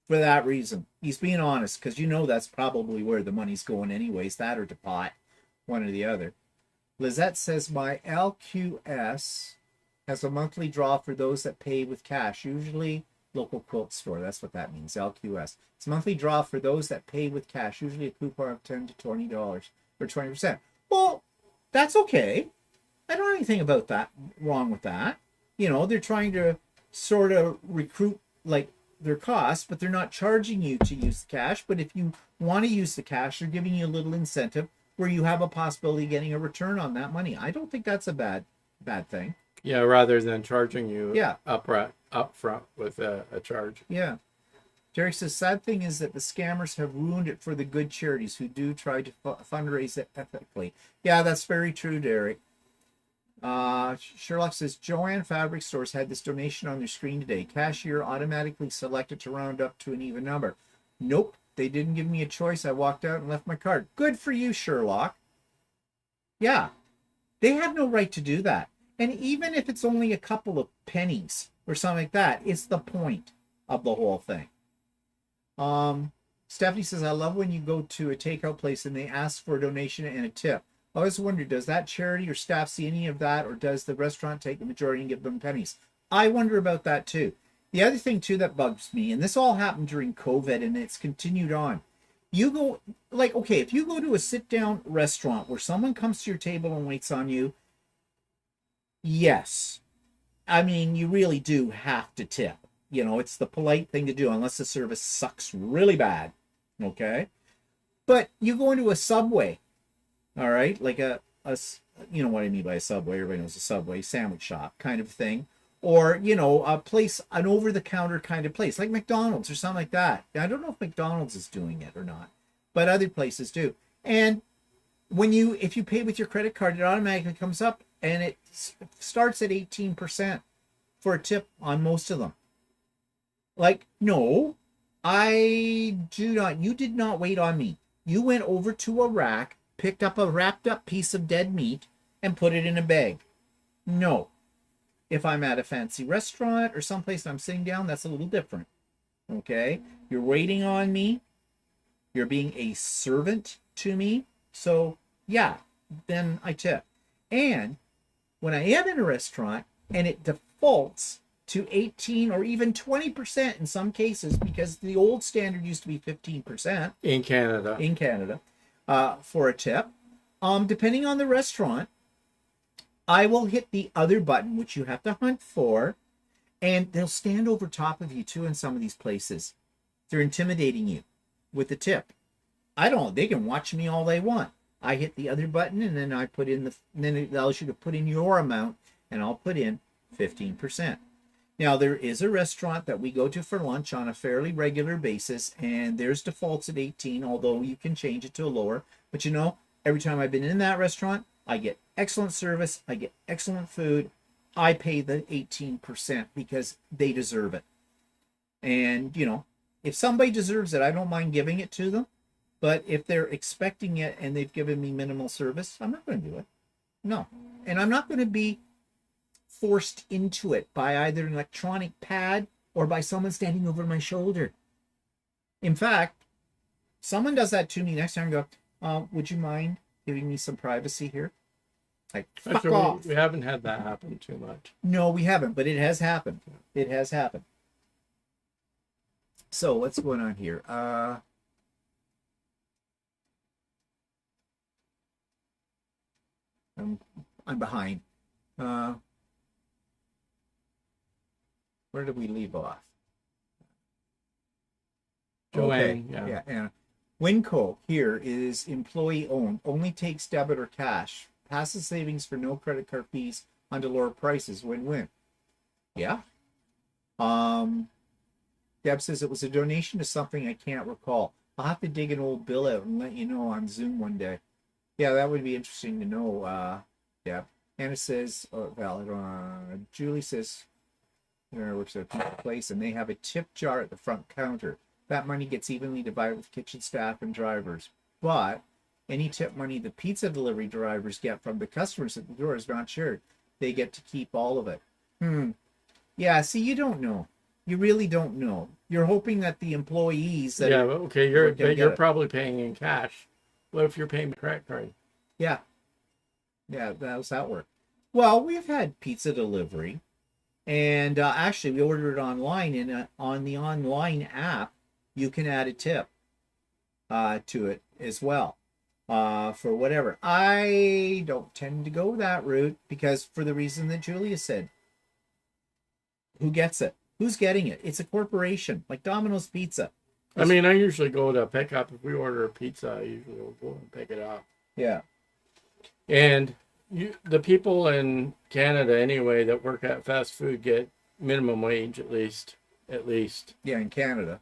For that reason. He's being honest, because you know that's probably where the money's going anyways, that or to pot, one or the other. Lizette says, my LQS has a monthly draw for those that pay with cash, usually local quilt store. That's what that means, LQS. It's a monthly draw for those that pay with cash, usually a coupon of $10 to $20 or 20%. Well, that's okay. I don't know anything about that wrong with that. You know, they're trying to sort of recruit like their costs, but they're not charging you to use the cash. But if you want to use the cash, they're giving you a little incentive where you have a possibility of getting a return on that money. I don't think that's a bad thing. Yeah, rather than charging you Yeah. up front with a charge. Yeah. Derek says, sad thing is that the scammers have ruined it for the good charities who do try to fundraise it ethically. Yeah, that's very true, Derek. Sherlock says, Joanne Fabric Stores had this donation on their screen today. Cashier automatically selected to round up to an even number. Nope, they didn't give me a choice. I walked out and left my card. Good for you, Sherlock. Yeah, they have no right to do that. And even if it's only a couple of pennies or something like that, it's the point of the whole thing. Stephanie says, I love when you go to a takeout place and they ask for a donation and a tip. I always wonder, does that charity or staff see any of that, or does the restaurant take the majority and give them pennies? I wonder about that too. The other thing too that bugs me, and this all happened during COVID and it's continued on. You go, like, okay, if you go to a sit-down restaurant where someone comes to your table and waits on you, yes. I mean, you really do have to tip. You know, it's the polite thing to do unless the service sucks really bad. Okay? But you go into a Subway, all right? Like a you know what I mean by a Subway. Everybody knows a Subway, sandwich shop kind of thing. Or, you know, a place, an over-the-counter kind of place, like McDonald's or something like that. I don't know if McDonald's is doing it or not, but other places do. And if you pay with your credit card, it automatically comes up and it starts at 18% for a tip on most of them. Like, no, I do not. You did not wait on me. You went over to a rack, picked up a wrapped up piece of dead meat, and put it in a bag. No. If I'm at a fancy restaurant or someplace I'm sitting down, that's a little different. Okay? You're waiting on me. You're being a servant to me. So, yeah, then I tip. And when I am in a restaurant and it defaults to 18 or even 20% in some cases, because the old standard used to be 15% in Canada for a tip, depending on the restaurant, I will hit the other button, which you have to hunt for, and they'll stand over top of you too in some of these places. They're intimidating you with the tip. They can watch me all they want. I hit the other button and then I put in then it allows you to put in your amount, and I'll put in 15%. Now, there is a restaurant that we go to for lunch on a fairly regular basis, and theirs defaults at 18, although you can change it to a lower. But you know, every time I've been in that restaurant, I get excellent service, I get excellent food. I pay the 18% because they deserve it. And, you know, if somebody deserves it, I don't mind giving it to them. But if they're expecting it and they've given me minimal service, I'm not going to do it. No. And I'm not going to be forced into it by either an electronic pad or by someone standing over my shoulder. In fact, someone does that to me next time, I go, would you mind giving me some privacy here? Like, fuck Actually, off. we haven't had that happen too much. No, we haven't, but it has happened. It has happened. So what's going on here? I'm behind. Where did we leave off? Joanne, okay. yeah. And Winco here is employee owned, only takes debit or cash, passes savings for no credit card fees onto lower prices. Win-win. Yeah. Deb says it was a donation to something I can't recall. I'll have to dig an old bill out and let you know on Zoom one day. Yeah, that would be interesting to know. Deb. Anna says, Julie says, works at a pizza place, and they have a tip jar at the front counter. That money gets evenly divided with kitchen staff and drivers. But any tip money the pizza delivery drivers get from the customers at the door is not shared. They get to keep all of it. Yeah, see, you don't know. You really don't know. You're hoping that the employees that you're probably paying in cash. What if you're paying the credit card? Yeah, how's that work? Well, we've had pizza delivery, and actually we ordered it online, and on the online app you can add a tip to it as well for whatever. I don't tend to go that route because for the reason that Julia said. Who gets it? Who's getting it? It's a corporation, like Domino's Pizza. I mean, I usually go to pick up. If we order a pizza, I usually will go and pick it up. Yeah. And the people in Canada anyway that work at fast food get minimum wage at least. At least. Yeah, in Canada.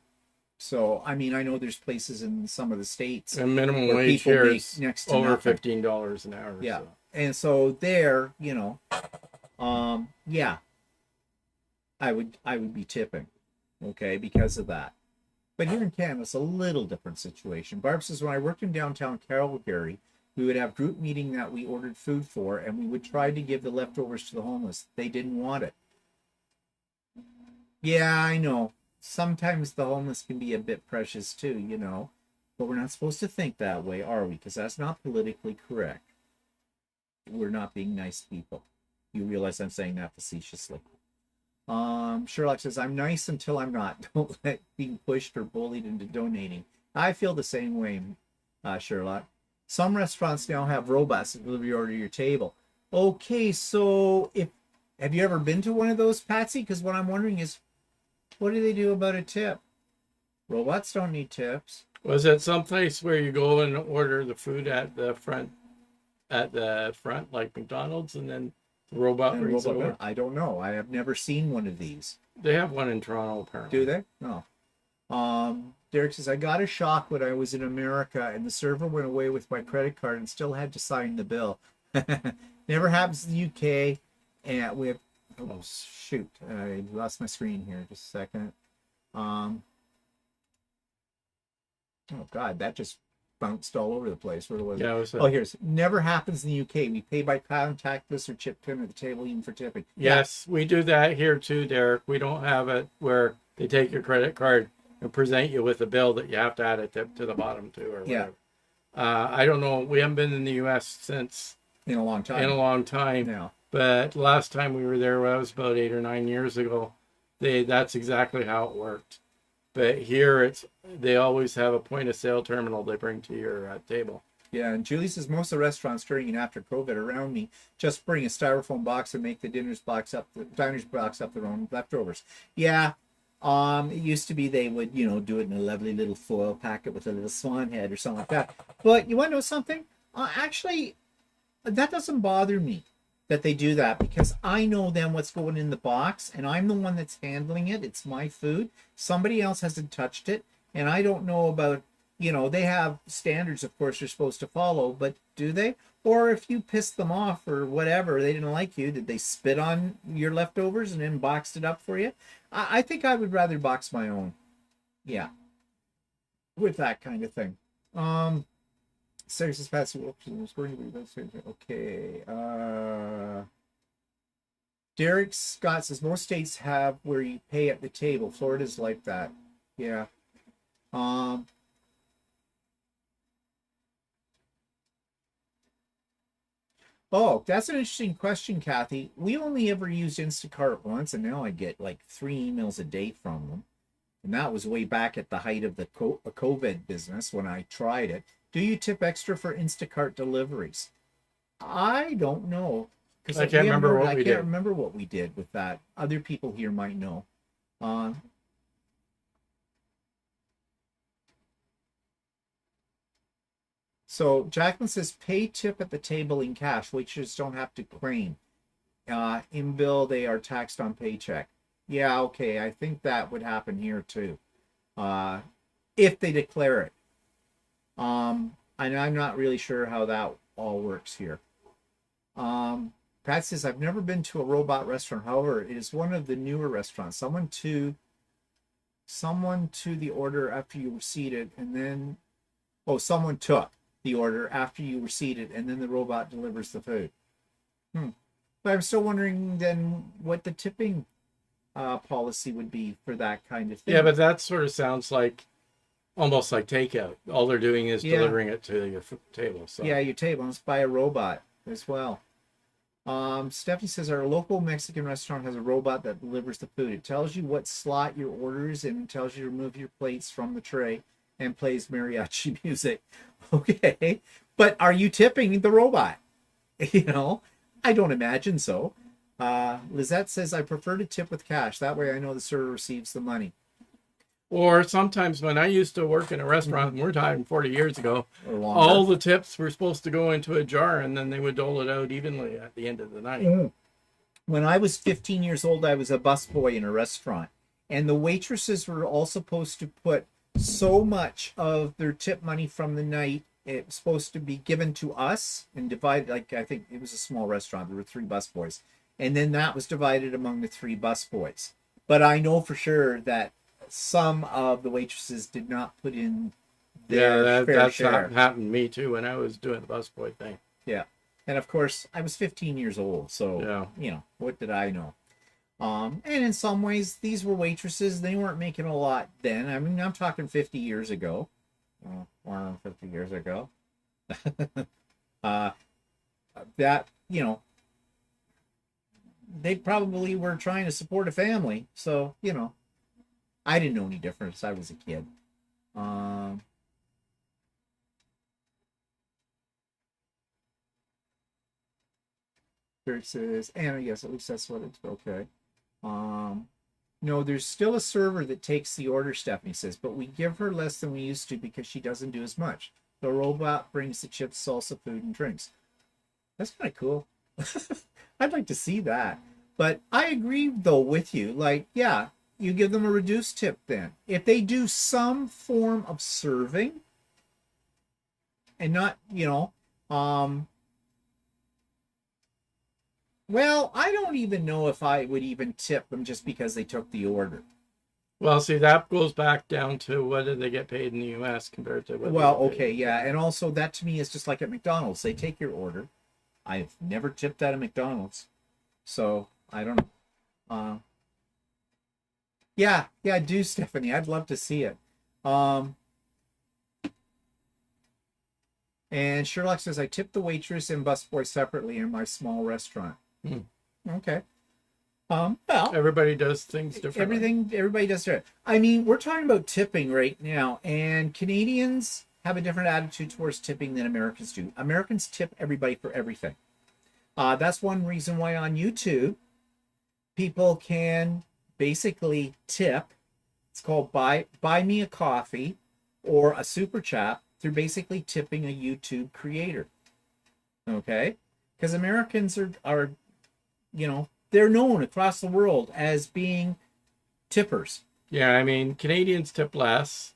So, I mean, I know there's places in some of the states And minimum where wage people here make is next to over nothing. $15 an hour. Yeah. So. And so there, yeah, I would be tipping, okay, because of that. But here in Canada, it's a little different situation. Barb says, when I worked in downtown Calgary, we would have group meeting that we ordered food for, and we would try to give the leftovers to the homeless. They didn't want it. Yeah, I know. Sometimes the homeless can be a bit precious too, but we're not supposed to think that way, are we? Because that's not politically correct. We're not being nice people. You realize I'm saying that facetiously. Sherlock says, I'm nice until I'm not. Don't let being pushed or bullied into donating. I feel the same way, Sherlock. Some restaurants now have robots that deliver your order to your table. Okay, so have you ever been to one of those, Patsy? Because what I'm wondering is, what do they do about a tip? Robots don't need tips. Was it someplace where you go and order the food at the front, like McDonald's, and then the robot brings it over? I don't know. I have never seen one of these. They have one in Toronto, apparently. Do they? No. Derek says, I got a shock when I was in America and the server went away with my credit card and still had to sign the bill. Never happens in the UK. And we have, oh shoot, I lost my screen here. Just a second. Oh God, that just bounced all over the place. Where was it? Yeah, it was here's never happens in the UK. We pay by contactless or chip pin at the table, even for tipping. Yes, we do that here too, Derek. We don't have it where they take your credit card and present you with a bill that you have to add a tip to the bottom to, or whatever. I don't know. We haven't been in the U.S. since in a long time. Yeah. But last time we were there, well, that was about 8 or 9 years ago. That's exactly how it worked. But here, they always have a point of sale terminal they bring to your table. Yeah, and Julie says most of the restaurants during and after COVID around me just bring a styrofoam box and make the diners box up their own leftovers. Yeah, it used to be they would do it in a lovely little foil packet with a little swan head or something like that. But you want to know something? Actually, that doesn't bother me that they do that, because I know then what's going in the box and I'm the one that's handling it. It's my food. Somebody else hasn't touched it, and I don't know about, they have standards, of course, you're supposed to follow, but do they? Or if you pissed them off or whatever, they didn't like you, did they spit on your leftovers and then boxed it up for you? I think I would rather box my own. Yeah. With that kind of thing. Sarah says, Patsy, okay. Derek Scott says most states have where you pay at the table. Florida's like that. Yeah. Oh, that's an interesting question, Kathy. We only ever used Instacart once, and now I get like 3 emails a day from them. And that was way back at the height of the COVID business when I tried it. Do you tip extra for Instacart deliveries? I don't know. Because I can't remember what we did with that. Other people here might know. So Jacqueline says, pay tip at the table in cash. Waiters don't have to claim. In bill, they are taxed on paycheck. Yeah, okay. I think that would happen here too. If they declare it. And I'm not really sure how that all works here. Pat says, I've never been to a robot restaurant. However, it is one of the newer restaurants. Someone to the order after you were seated, and then someone took the order after you were seated, and then the robot delivers the food. But I'm still wondering then what the tipping policy would be for that kind of thing. Yeah, but that sort of sounds like almost like takeout. All they're doing is delivering it to your table. So. Yeah, your table. It's by a robot as well. Stephanie says our local Mexican restaurant has a robot that delivers the food. It tells you what slot your order is in, and tells you to remove your plates from the tray, and plays mariachi music. Okay, but are you tipping the robot? I don't imagine so. Lizette says, I prefer to tip with cash. That way I know the server receives the money. Or sometimes when I used to work in a restaurant, and we're talking 40 years ago, Or longer. all the tips were supposed to go into a jar, and then they would dole it out evenly at the end of the night. When I was 15 years old, I was a busboy in a restaurant, and the waitresses were all supposed to put so much of their tip money from the night. It was supposed to be given to us and divided. Like, I think it was a small restaurant. There were 3 busboys, and then that was divided among the 3 busboys. But I know for sure that some of the waitresses did not put in their fair that's share. happened to me too when I was doing the busboy thing. Yeah. And of course, I was 15 years old, so, Yeah. you know, what did I know? And in some ways, these were waitresses. They weren't making a lot then. I mean, I'm talking 50 years ago. More than 50 years ago. That, you know, they probably were trying to support a family. So, you know, I didn't know any difference. I was a kid. It says, and yes, at least that's what it's okay. No, there's still a server that takes the order, Stephanie says, but we give her less than we used to because she doesn't do as much. The robot brings the chips, salsa, food, and drinks. That's kind of cool. I'd like to see that. But I agree, though, with you. Like, yeah, you give them a reduced tip then. If they do some form of serving and not, you know, well, I don't even know if I would even tip them just because they took the order. Well, see, that goes back down to what do they get paid in the U.S. compared to what. Well, okay, yeah, and also that to me is just like at McDonald's. They take your order. I've never tipped at a McDonald's, so I don't know. Yeah, do, Stephanie. I'd love to see it. And Sherlock says, I tip the waitress and busboy separately in my small restaurant. Okay. Well, Everybody does things differently. Everybody does different. I mean, we're talking about tipping right now, and Canadians have a different attitude towards tipping than Americans do. Americans tip everybody for everything. That's one reason why on YouTube, people can basically tip. It's called buy me a coffee or a super chat. They're basically tipping a YouTube creator. Okay? Because Americans are, you know, they're known across the world as being tippers. Yeah, I mean, Canadians tip less,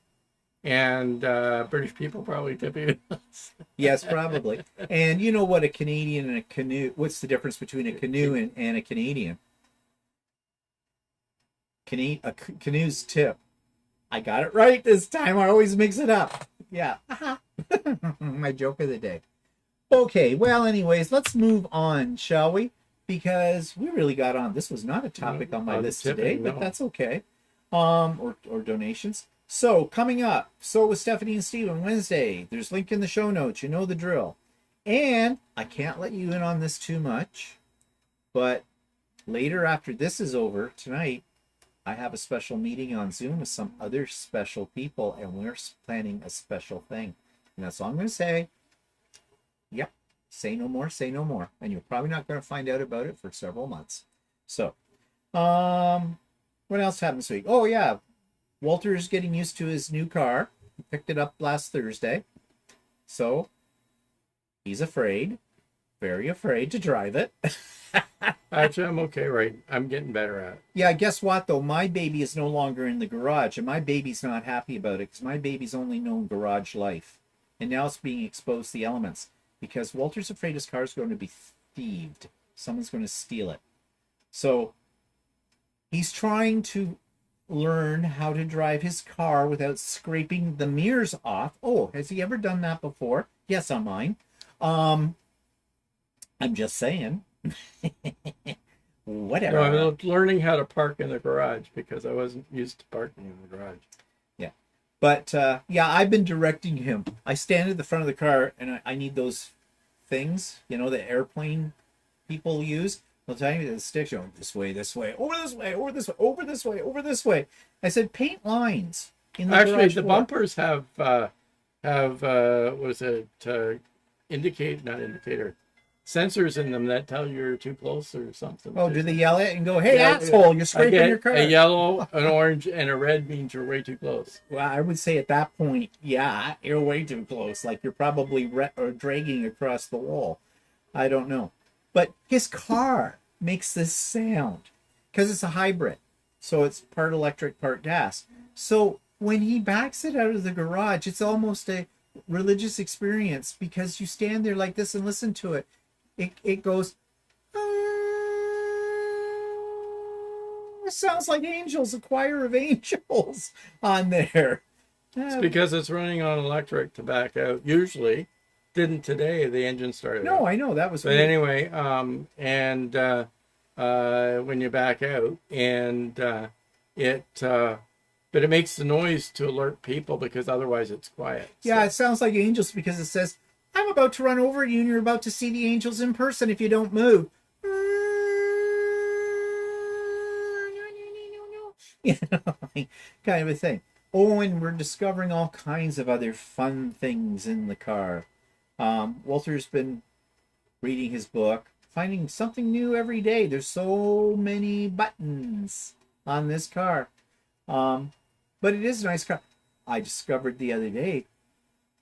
and British people probably tip even less. Yes, probably. And you know what a Canadian and a canoe, what's the difference between a canoe and a Canadian? Canoe's tip. I got it right this time. I always mix it up. Yeah. My joke of the day. Okay, well, anyways, let's move on, shall we? Because we really got on. This was not a topic on my list today, but that's okay. Or donations. So, coming up, so with Stephanie and Steven, Wednesday. There's link in the show notes. You know the drill. And I can't let you in on this too much, but later after this is over tonight, I have a special meeting on Zoom with some other special people, and we're planning a special thing. And that's all I'm going to say. Yep. Say no more, say no more. And you're probably not going to find out about it for several months. So, what else happened this week? Oh, yeah. Walter's getting used to his new car. He picked it up last Thursday. So, he's afraid. Very afraid to drive it. Actually, I'm okay, right? I'm getting better at it. Yeah, guess what, though? My baby is no longer in the garage, and my baby's not happy about it because my baby's only known garage life. And now it's being exposed to the elements because Walter's afraid his car's going to be thieved. Someone's going to steal it. So he's trying to learn how to drive his car without scraping the mirrors off. Oh, has he ever done that before? Yes, on mine. I'm just saying. Whatever. No, I'm learning how to park in the garage because I wasn't used to parking in the garage. Yeah. But, yeah, I've been directing him. I stand at the front of the car, and I need those things, you know, the airplane people use. They'll tell me the sticks, you know, this way, over this way, over this way, over this way, over this way. I said, paint lines in the Actually, garage the floor. bumpers have what is it, not indicator, sensors in them that tell you're too close or something. Oh, do they yell at it and go, "Hey, Yeah, asshole, you're I scraping get your car"? a yellow, an orange, and a red means you're way too close. Well, I would say at that point, yeah, you're way too close. Like you're probably or dragging across the wall. I don't know. But his car makes this sound because it's a hybrid. So it's part electric, part gas. So when he backs it out of the garage, it's almost a religious experience because you stand there like this and listen to it. It goes, it sounds like angels, a choir of angels on there. It's because it's running on electric to back out. Usually, didn't today. The engine started. No, out. I know that was. But weird. anyway, when you back out, and but it makes the noise to alert people because otherwise it's quiet. Yeah, So. it sounds like angels because it says, "I'm about to run over you, and you're about to see the angels in person if you don't move." You know, kind of a thing. Oh, and we're discovering all kinds of other fun things in the car. Walter's been reading his book, finding something new every day. There's so many buttons on this car. But it is a nice car. I discovered the other day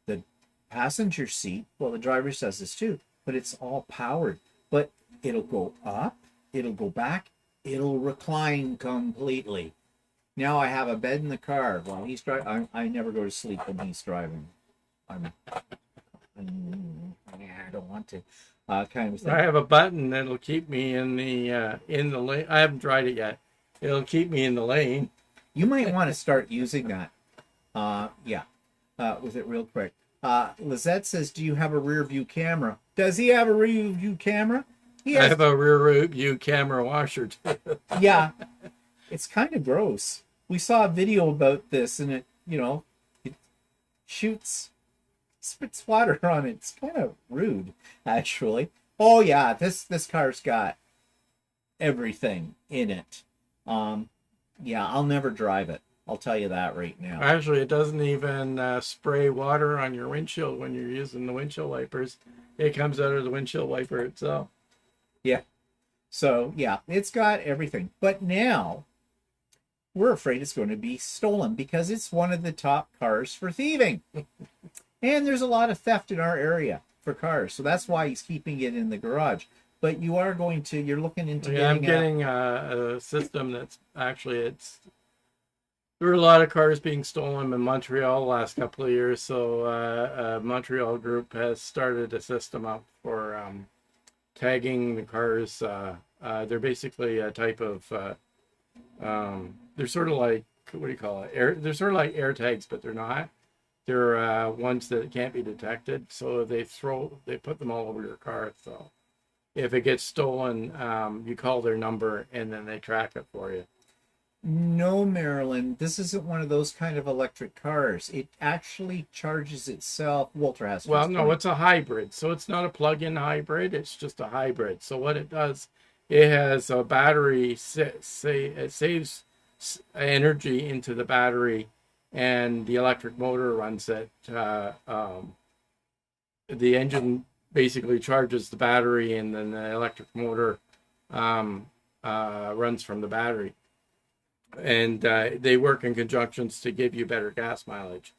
the passenger seat, well, the driver does this too, but it's all powered. But it'll go up, it'll go back, it'll recline completely. Now I have a bed in the car while he's driving. I never go to sleep when he's driving. I don't want to. Kind of thing. I have a button that'll keep me in the lane. I haven't tried it yet. It'll keep me in the lane. You might want to start using that. With it real quick. Lizette says, "Do you have a rear view camera?" Does he have a rear view camera? I have a rear view camera washer too. Yeah. It's kind of gross. We saw a video about this, and it spits water on it. It's kind of rude, actually. Oh yeah, this car's got everything in it. Yeah, I'll never drive it. I'll tell you that right now. Actually, it doesn't even spray water on your windshield when you're using the windshield wipers. It comes out of the windshield wiper itself. Yeah. So yeah, it's got everything. But now we're afraid it's going to be stolen because it's one of the top cars for thieving. And there's a lot of theft in our area for cars. So that's why he's keeping it in the garage. But you're looking into getting a system that's actually, there were a lot of cars being stolen in Montreal the last couple of years. So a Montreal group has started a system up for tagging the cars. They're basically a type of, they're sort of like, what do you call it? They're sort of like air tags, but they're not. They're ones that can't be detected. So they put them all over your car. So if it gets stolen, you call their number and then they track it for you. No, Marilyn, this isn't one of those kind of electric cars. It actually charges itself. Walter has. Well, no, it's a hybrid. So it's not a plug-in hybrid. It's just a hybrid. So what it does, it has a battery. It saves energy into the battery, and the electric motor runs it. The engine basically charges the battery, and then the electric motor runs from the battery. And they work in conjunctions to give you better gas mileage.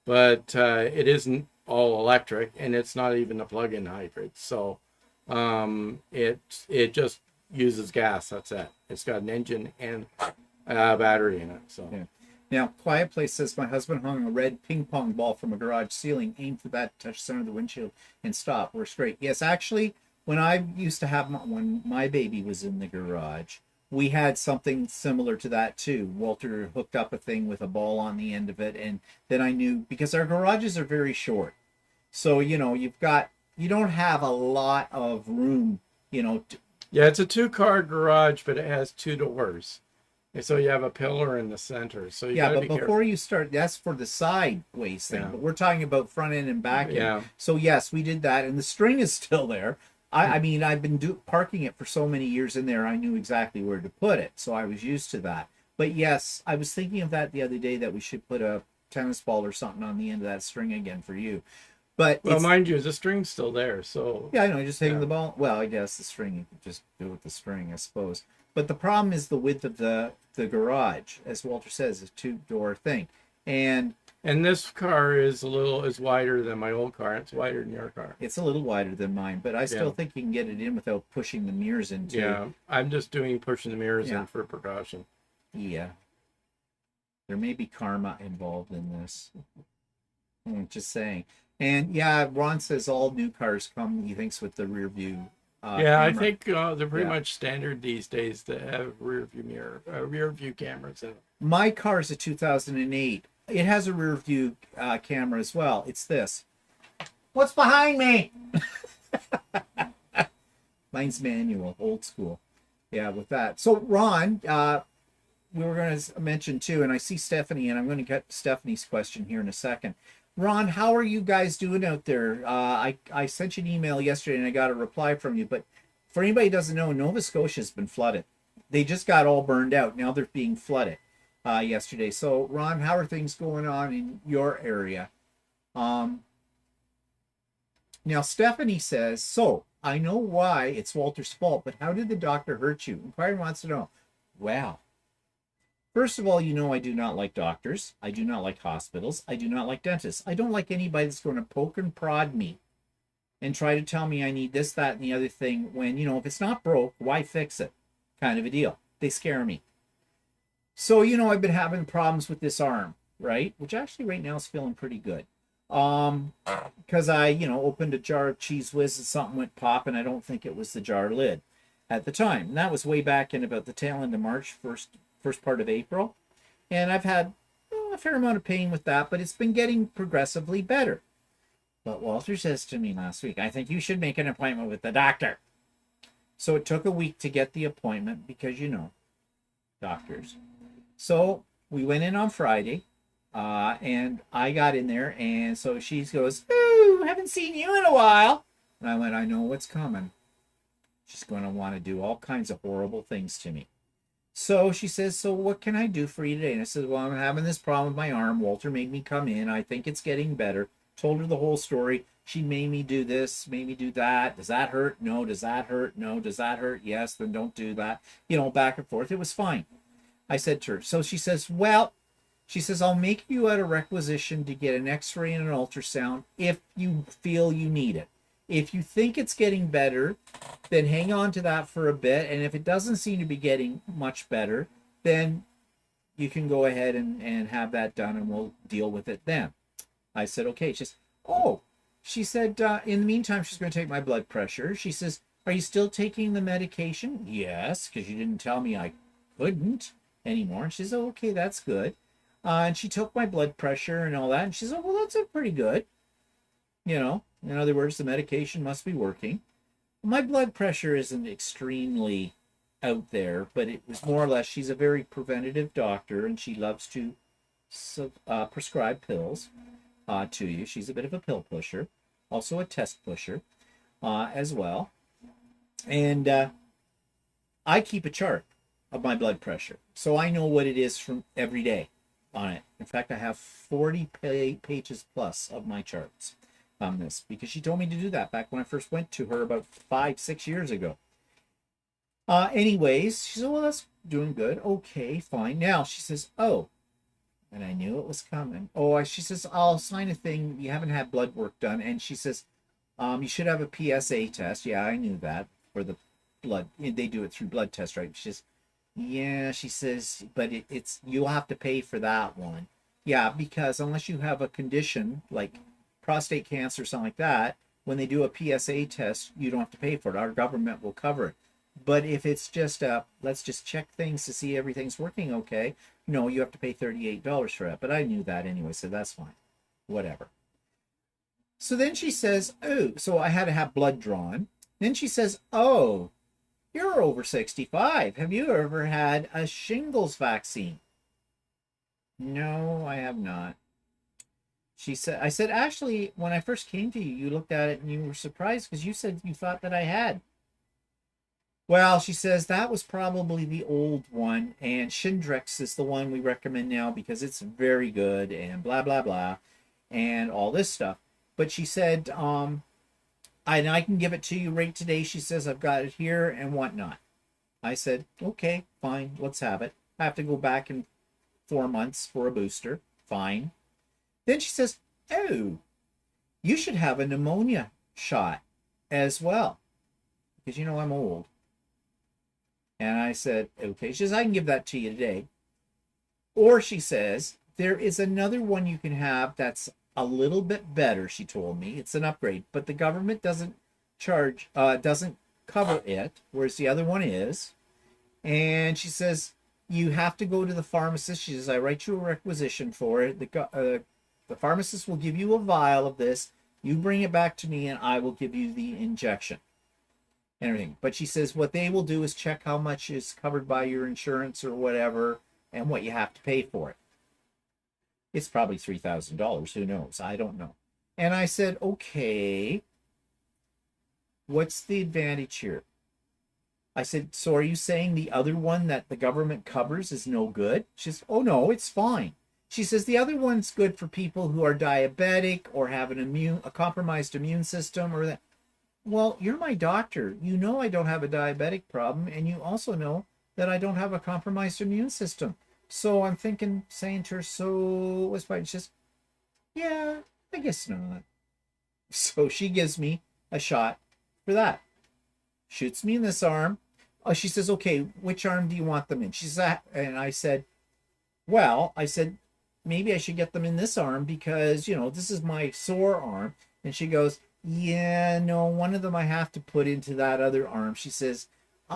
But it isn't all electric, and it's not even a plug-in hybrid. So it just uses gas. That's it. It's got an engine and a battery in it. So. Yeah. Now, Quiet Place says, "My husband hung a red ping pong ball from a garage ceiling, aimed for that, touch the center of the windshield, and stop. We're straight." Yes, actually, when I used to have when my baby was in the garage, we had something similar to that too. Walter hooked up a thing with a ball on the end of it, and then I knew, because our garages are very short, so you don't have a lot of room, Yeah, it's a 2-car garage, but it has 2 doors. And so you have a pillar in the center. So you but be before careful. you start, that's for the sideways thing. Yeah. But we're talking about front end and back end. Yeah. So yes, we did that, and the string is still there. I mean, I've been parking it for so many years in there. I knew exactly where to put it, so I was used to that. But yes, I was thinking of that the other day, that we should put a tennis ball or something on the end of that string again for you. But Well, it's, mind you, the string's still there, so yeah, I know, just hang yeah. the ball. Well, I guess the string, you could just do with the string, I suppose. But the problem is the width of the garage, as Walter says, is a two-door thing. And And this car is wider than my old car. It's wider than your car. it's a little wider than mine, but I still Yeah. think you can get it in without pushing the mirrors into. Yeah, I'm just pushing the mirrors Yeah. in for precaution. Yeah. There may be karma involved in this. Just saying. And yeah, Ron says all new cars come, he thinks, with the rear view. Yeah, I Camera. think they're pretty Yeah. much standard these days to have rear view cameras in it. My car is a 2008. It has a rear view camera as well. It's this. What's behind me? Mine's manual, old school. Yeah, with that. So Ron, we were going to mention too, and I see Stephanie, and I'm going to get Stephanie's question here in a second. Ron, how are you guys doing out there? I sent you an email yesterday, and I got a reply from you. But for anybody who doesn't know, Nova Scotia's been flooded. They just got all burned out. Now they're being flooded yesterday. So Ron, how are things going on in your area? Now Stephanie says, so I know why it's Walter's fault, but how did the doctor hurt you? Inquiry wants to know. Wow. First of all, you know I do not like doctors. I do not like hospitals. I do not like dentists. I don't like anybody that's going to poke and prod me and try to tell me I need this, that, and the other thing when, you know, if it's not broke, why fix it? Kind of a deal. They scare me. So, you know, I've been having problems with this arm, right? Which actually right now is feeling pretty good. Because I, you know, opened a jar of Cheese Whiz and something went pop, and I don't think it was the jar lid at the time. And that was way back in about the tail end of March, first part of April. And I've had a fair amount of pain with that, but it's been getting progressively better. But Walter says to me last week, I think you should make an appointment with the doctor. So it took a week to get the appointment because, you know, doctors. So we went in on Friday, and I got in there, and so she goes, ooh, haven't seen you in a while. And I went, I know what's coming. She's going to want to do all kinds of horrible things to me. So she says, so what can I do for you today? And I said, well, I'm having this problem with my arm. Walter made me come in. I think it's getting better. Told her the whole story. She made me do this, made me do that. Does that hurt? No. Does that hurt? No. Does that hurt? Yes. Then don't do that. You know, back and forth. It was fine. I said to her. So she says, well, she says, I'll make you out a requisition to get an x-ray and an ultrasound if you feel you need it. If you think it's getting better, then hang on to that for a bit. And if it doesn't seem to be getting much better, then you can go ahead and have that done, and we'll deal with it then. I said, okay. She says, oh, she said, in the meantime, she's going to take my blood pressure. She says, are you still taking the medication? Yes, because you didn't tell me I couldn't anymore. And she says, oh, okay, that's good. And she took my blood pressure and all that. And she says, oh, well, that's pretty good. You know, in other words, the medication must be working. My blood pressure isn't extremely out there, but it was more or less, she's a very preventative doctor, and she loves to prescribe pills to you. She's a bit of a pill pusher, also a test pusher as well. And I keep a chart of my blood pressure, so I know what it is from every day on it. In fact, I have 40 pages plus of my charts on this, because she told me to do that back when I first went to her about 5-6 years ago. Anyways, she said, well, that's doing good. Okay, fine. Now she says, oh, and I knew it was coming. Oh, she says, I'll sign a thing. You haven't had blood work done. And she says, you should have a PSA test. Yeah, I knew that for the blood. They do it through blood test, right? She says, yeah, she says, but it's you'll have to pay for that one. Yeah, because unless you have a condition like prostate cancer or something like that, when they do a PSA test, you don't have to pay for it. Our government will cover it. But if it's just let's just check things to see everything's working okay, no, you have to pay $38 for it. But I knew that anyway, so that's fine. Whatever. So then she says, oh, so I had to have blood drawn. Then she says, oh, you're over 65. Have you ever had a shingles vaccine? No, I have not. She said, I said, actually, when I first came to you, you looked at it and you were surprised because you said you thought that I had. Well, she says that was probably the old one, and Shindrex is the one we recommend now because it's very good and blah, blah, blah, and all this stuff. But she said, and I can give it to you right today. She says, I've got it here and whatnot. I said, okay, fine, let's have it. I have to go back in 4 months for a booster. Fine. Then she says, oh, you should have a pneumonia shot as well. Because you know I'm old. And I said, okay. She says, I can give that to you today. Or she says, there is another one you can have that's a little bit better, she told me. It's an upgrade. But the government doesn't doesn't cover it, whereas the other one is. And she says, you have to go to the pharmacist. She says, I write you a requisition for it. The pharmacist will give you a vial of this. You bring it back to me and I will give you the injection and everything. But she says what they will do is check how much is covered by your insurance or whatever and what you have to pay for it. It's probably $3,000. Who knows? I don't know. And I said, okay, what's the advantage here? I said, so are you saying the other one that the government covers is no good? She says, oh no, it's fine. She says the other one's good for people who are diabetic or have a compromised immune system or that. Well, you're my doctor. You know I don't have a diabetic problem, and you also know that I don't have a compromised immune system. So I'm saying to her, so what's fine? She says, yeah, I guess not. So she gives me a shot for that. Shoots me in this arm. Oh, she says, okay, which arm do you want them in? She said, and I said, well, maybe I should get them in this arm because, this is my sore arm. And she goes, yeah, no, one of them I have to put into that other arm. She says,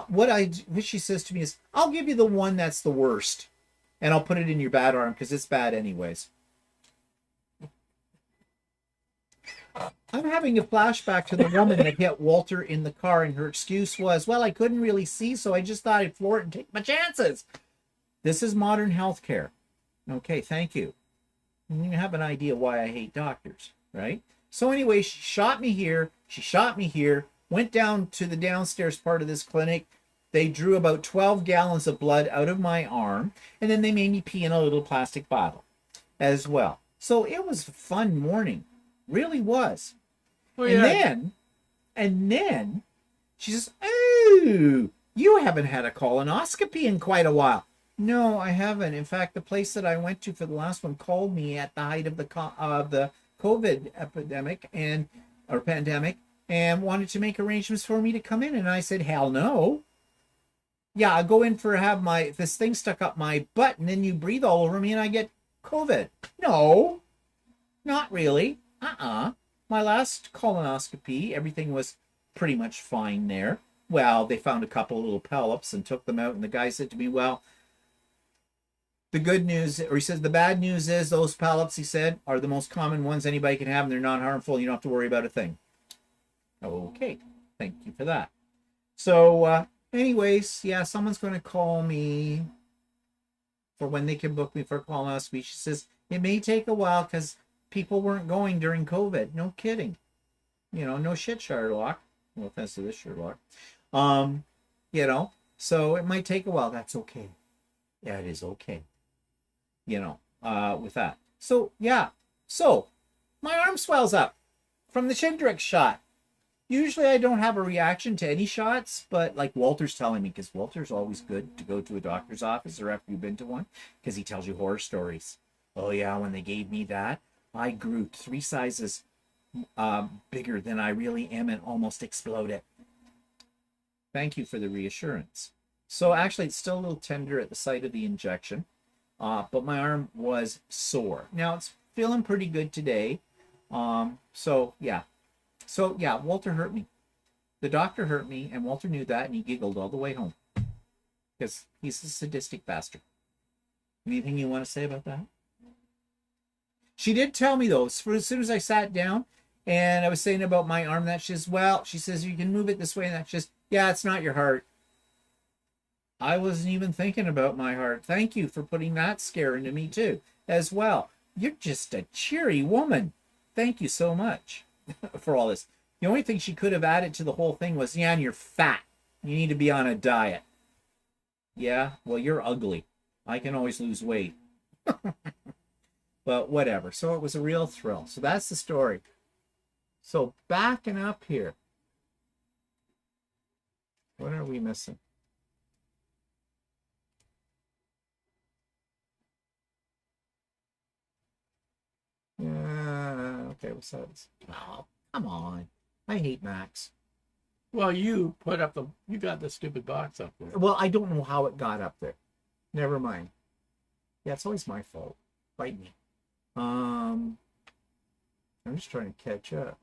what she says to me is, I'll give you the one that's the worst. And I'll put it in your bad arm because it's bad anyways. I'm having a flashback to the woman that hit Walter in the car, and her excuse was, well, I couldn't really see, so I just thought I'd floor it and take my chances. This is modern healthcare. Okay, thank you. You have an idea why I hate doctors, right? So anyway, she shot me here, went down to the downstairs part of this clinic. They drew about 12 gallons of blood out of my arm, and then they made me pee in a little plastic bottle as well. So it was a fun morning. Really was. Oh, yeah. And then she says, oh, you haven't had a colonoscopy in quite a while. No, I haven't. In fact, the place that I went to for the last one called me at the height of the COVID epidemic or pandemic and wanted to make arrangements for me to come in. And I said, hell no. Yeah, I go in for have this thing stuck up my butt and then you breathe all over me and I get COVID. No, not really. My last colonoscopy, everything was pretty much fine there. Well, they found a couple of little polyps and took them out. And the guy said to me, well, the good news, or he says, the bad news is those polyps, he said, are the most common ones anybody can have. And they're not harmful. You don't have to worry about a thing. Okay. Thank you for that. So, anyways, yeah, someone's going to call me for when they can book me for a colonoscopy. She says, it may take a while because people weren't going during COVID. No kidding. No shit, Sherlock. No offense to this Sherlock. So it might take a while. That's okay. Yeah, it is okay. With that. So, yeah. So, my arm swells up from the Chindrax shot. Usually I don't have a reaction to any shots, but like Walter's telling me, because Walter's always good to go to a doctor's office or after you've been to one, because he tells you horror stories. Oh, yeah, when they gave me that, I grew 3 sizes bigger than I really am and almost exploded. Thank you for the reassurance. So actually, it's still a little tender at the site of the injection, but my arm was sore. Now, it's feeling pretty good today. So, yeah, Walter hurt me. The doctor hurt me, and Walter knew that, and he giggled all the way home because he's a sadistic bastard. Anything you want to say about that? She did tell me, though, as soon as I sat down and I was saying about my arm, that she says, you can move it this way. And that's just, yeah, it's not your heart. I wasn't even thinking about my heart. Thank you for putting that scare into me, too, as well. You're just a cheery woman. Thank you so much for all this. The only thing she could have added to the whole thing was, yeah, and you're fat. You need to be on a diet. Yeah, well, you're ugly. I can always lose weight. But whatever. So it was a real thrill. So that's the story. So backing up here. What are we missing? Yeah, okay, what's that? Oh, come on. I hate Max. Well, you got the stupid box up there. Well, I don't know how it got up there. Never mind. Yeah, it's always my fault. Bite me. I'm just trying to catch up.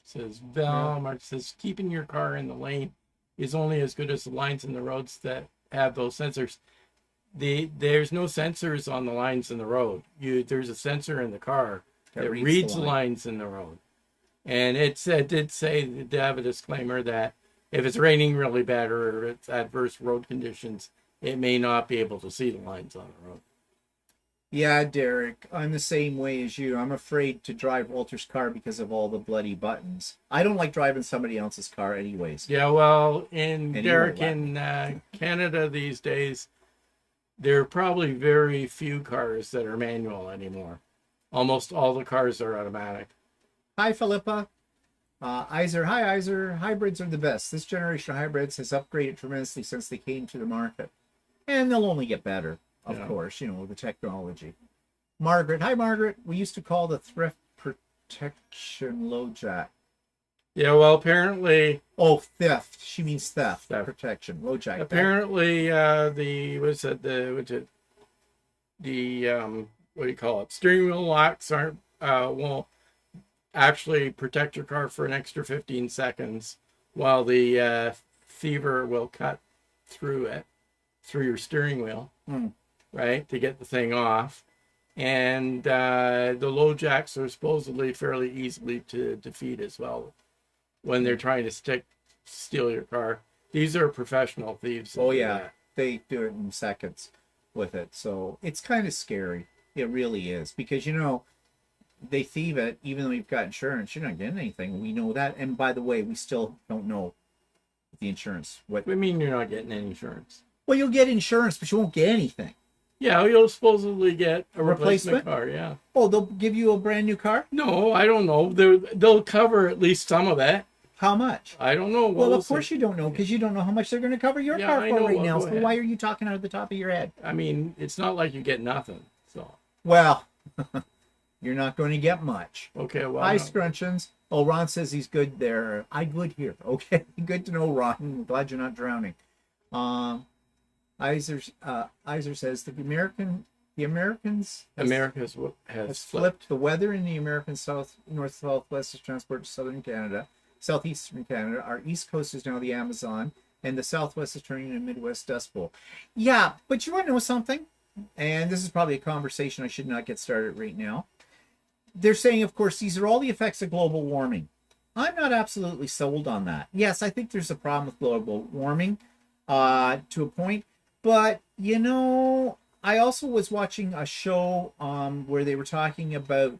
Says Mark says keeping your car in the lane is only as good as the lines in the roads that have those sensors. There's no sensors on the lines in the road. There's a sensor in the car that reads the lines in the road. And it did say to have a disclaimer that if it's raining really bad or it's adverse road conditions, it may not be able to see the lines on the road. Yeah, Derek, I'm the same way as you. I'm afraid to drive Walter's car because of all the bloody buttons. I don't like driving somebody else's car anyways. Yeah, well, in Canada these days, there are probably very few cars that are manual anymore. Almost all the cars are automatic. Hi, Philippa. Iser, hi, Iser. Hybrids are the best. This generation of hybrids has upgraded tremendously since they came to the market. And they'll only get better, of course, the technology. Margaret, hi, Margaret. We used to call the thrift protection low jack. Yeah, well, apparently... Oh, theft. She means theft. Protection. Low jack. Apparently, what do you call it? Steering wheel locks won't actually protect your car for an extra 15 seconds while the thiever will cut through your steering wheel, right, to get the thing off. And the low jacks are supposedly fairly easily to defeat as well when they're trying to steal your car. These are professional thieves. Oh, yeah. They do it in seconds with it. So it's kind of scary. It really is. Because, they thieve it, even though you've got insurance. You're not getting anything. We know that. And by the way, we still don't know the insurance. What do you mean you're not getting any insurance? Well, you'll get insurance, but you won't get anything. Yeah, you'll supposedly get a replacement car, yeah. Oh, they'll give you a brand new car? No, I don't know. They'll cover at least some of it. How much? I don't know. Well, of course you don't know, because you don't know how much they're going to cover your car for right now. So why are you talking out of the top of your head? I mean, it's not like you get nothing. So. Well, you're not going to get much. Okay, well. Hi, Scrunchions. Oh, Ron says he's good there. I good here. Okay, good to know, Ron. I'm glad you're not drowning. Iser says America has flipped. The weather in the American north southwest is transported to southern Canada, southeastern Canada. Our east coast is now the Amazon, and the southwest is turning into Midwest Dust Bowl. Yeah, but you want to know something? And this is probably a conversation I should not get started right now. They're saying, of course, these are all the effects of global warming. I'm not absolutely sold on that. Yes, I think there's a problem with global warming to a point. But, I also was watching a show where they were talking about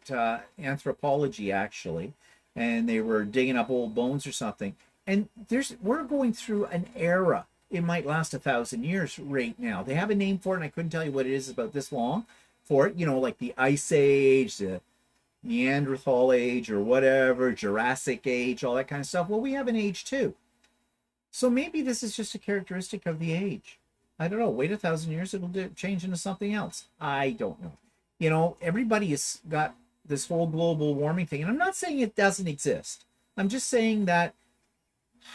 anthropology, actually. And they were digging up old bones or something. And we're going through an era. It might last 1,000 years right now. They have a name for it, and I couldn't tell you what it is about this long for it. Like the Ice Age, the Neanderthal age or whatever, Jurassic age, all that kind of stuff. Well, we have an age too. So maybe this is just a characteristic of the age. I don't know. Wait 1,000 years, it'll change into something else. I don't know. Everybody has got this whole global warming thing. And I'm not saying it doesn't exist. I'm just saying that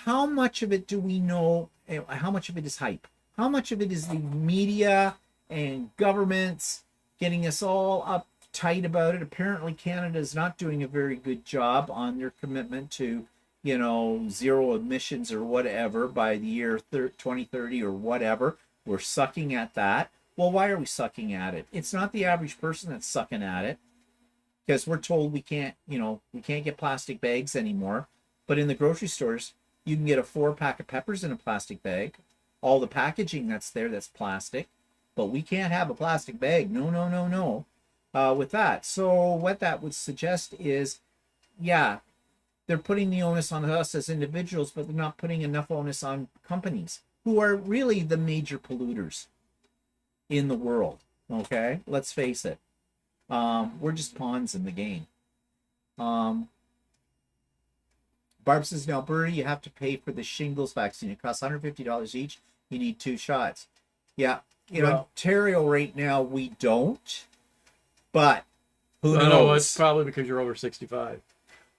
how much of it do we know? How much of it is hype? How much of it is the media and governments getting us all uptight about it? Apparently, Canada is not doing a very good job on their commitment to, zero emissions or whatever by the year 2030 or whatever. We're sucking at that. Well, why are we sucking at it? It's not the average person that's sucking at it, because we're told we can't get plastic bags anymore. But in the grocery stores, you can get a 4-pack of peppers in a plastic bag. All the packaging that's there, that's plastic. But we can't have a plastic bag. No. With that. So what that would suggest is, yeah, they're putting the onus on us as individuals, but they're not putting enough onus on companies, who are really the major polluters in the world. Okay? Let's face it. We're just pawns in the game. Um, Barb says, in Alberta, you have to pay for the shingles vaccine. It costs $150 each. You need 2 shots. Yeah. In Ontario right now, we don't. But who knows? No, it's probably because you're over 65.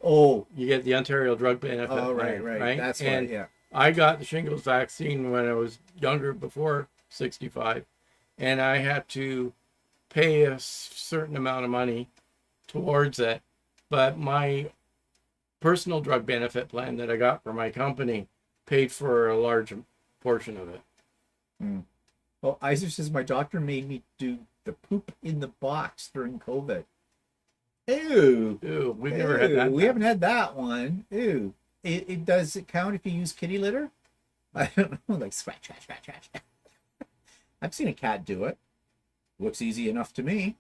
Oh. You get the Ontario drug benefit. Oh, right. That's and why, yeah. I got the shingles vaccine when I was younger, before 65. And I had to pay a certain amount of money towards it. But my personal drug benefit plan that I got for my company paid for a large portion of it. Well, Isaac says, my doctor made me do the poop in the box during COVID. Ew. We've never had that. We haven't had that one. Ew. It does it count if you use kitty litter? I don't know, like scratch. I've seen a cat do it. Looks easy enough to me.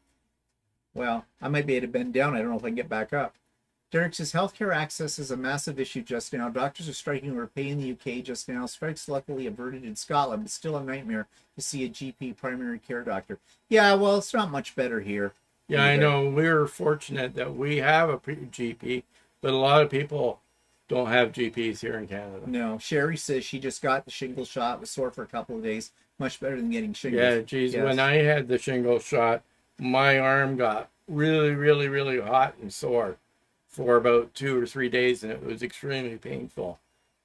Well, I might be able to bend down. I don't know if I can get back up. Derek says, healthcare access is a massive issue just now. Doctors are striking over pay in the UK just now. Strikes luckily averted in Scotland, but still a nightmare to see a GP, primary care doctor. Yeah, well, it's not much better here. Yeah, either. I know. We're fortunate that we have a GP, but a lot of people don't have GPs here in Canada. No. Sherry says she just got the shingle shot, was sore for a couple of days. Much better than getting shingles. Yeah, geez. Yes. When I had the shingle shot, my arm got really, really, really hot and sore for about 2 or 3 days, and it was extremely painful.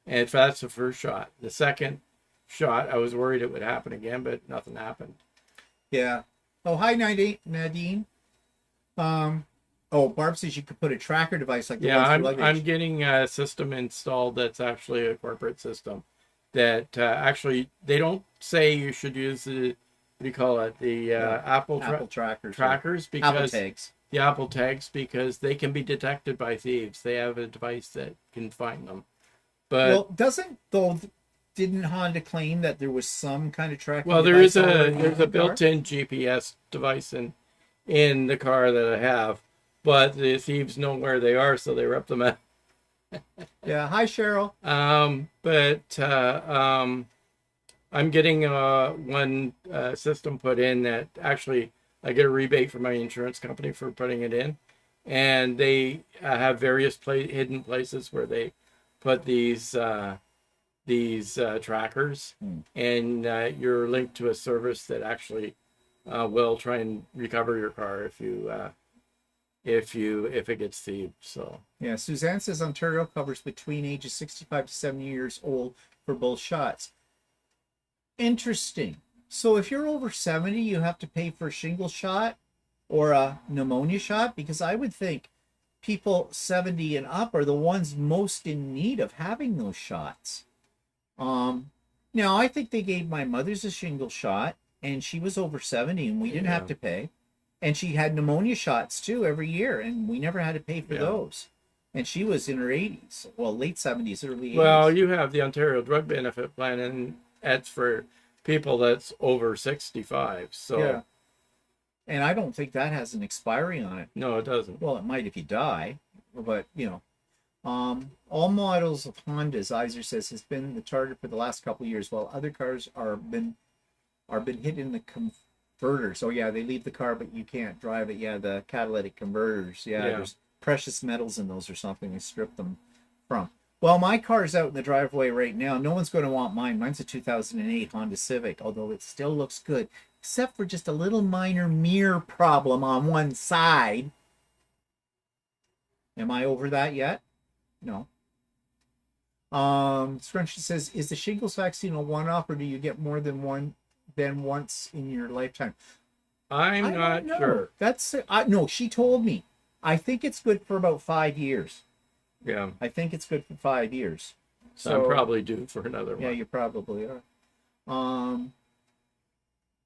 And that's the first shot. The second shot, I was worried it would happen again, but nothing happened. Yeah. Oh, hi, Nadine. Barb says you could put a tracker device like the I'm getting a system installed that's actually a corporate system that actually they don't say you should use the, what do you call it, the Apple trackers because Apple tags. The Apple tags, because they can be detected by thieves. They have a device that can find them. But didn't Honda claim that there was some kind of tracking? Well, there's a built-in GPS device in the car that I have, but the thieves know where they are, so they rip them out. Yeah. Hi, Cheryl. I'm getting one system put in that actually I get a rebate from my insurance company for putting it in, and they have various hidden places where they put these trackers, and you're linked to a service that actually will try and recover your car if it gets thieved. So yeah, Suzanne says Ontario covers between ages 65 to 70 years old for both shots. Interesting. So if you're over 70, you have to pay for a shingle shot or a pneumonia shot, because I would think people 70 and up are the ones most in need of having those shots. Now I think they gave my mother's a shingle shot, and she was over 70, and we didn't have to pay. And she had pneumonia shots too every year, and we never had to pay for those. And she was in her 80s, well, late 70s, early 80s. Well, you have the Ontario drug benefit plan, and that's for people that's over 65. So yeah. And I don't think that has an expiry on it. No, it doesn't. Well, it might if you die, but all models of Hondas, Iser says, has been the target for the last couple of years, while other cars are been hit in the converters. Oh yeah, they leave the car, but you can't drive it. Yeah, the catalytic converters. Yeah, there's precious metals in those or something. They strip them from. Well, my car's out in the driveway right now. No one's going to want mine. Mine's a 2008 Honda Civic, although it still looks good, except for just a little minor mirror problem on one side. Am I over that yet? No. Scrunchy says, is the shingles vaccine a one-off, or do you get more than once in your lifetime? I'm not sure. That's no, she told me. I think it's good for about 5 years. Yeah. I think it's good for 5 years. So I'm probably due for another one. Yeah, you probably are.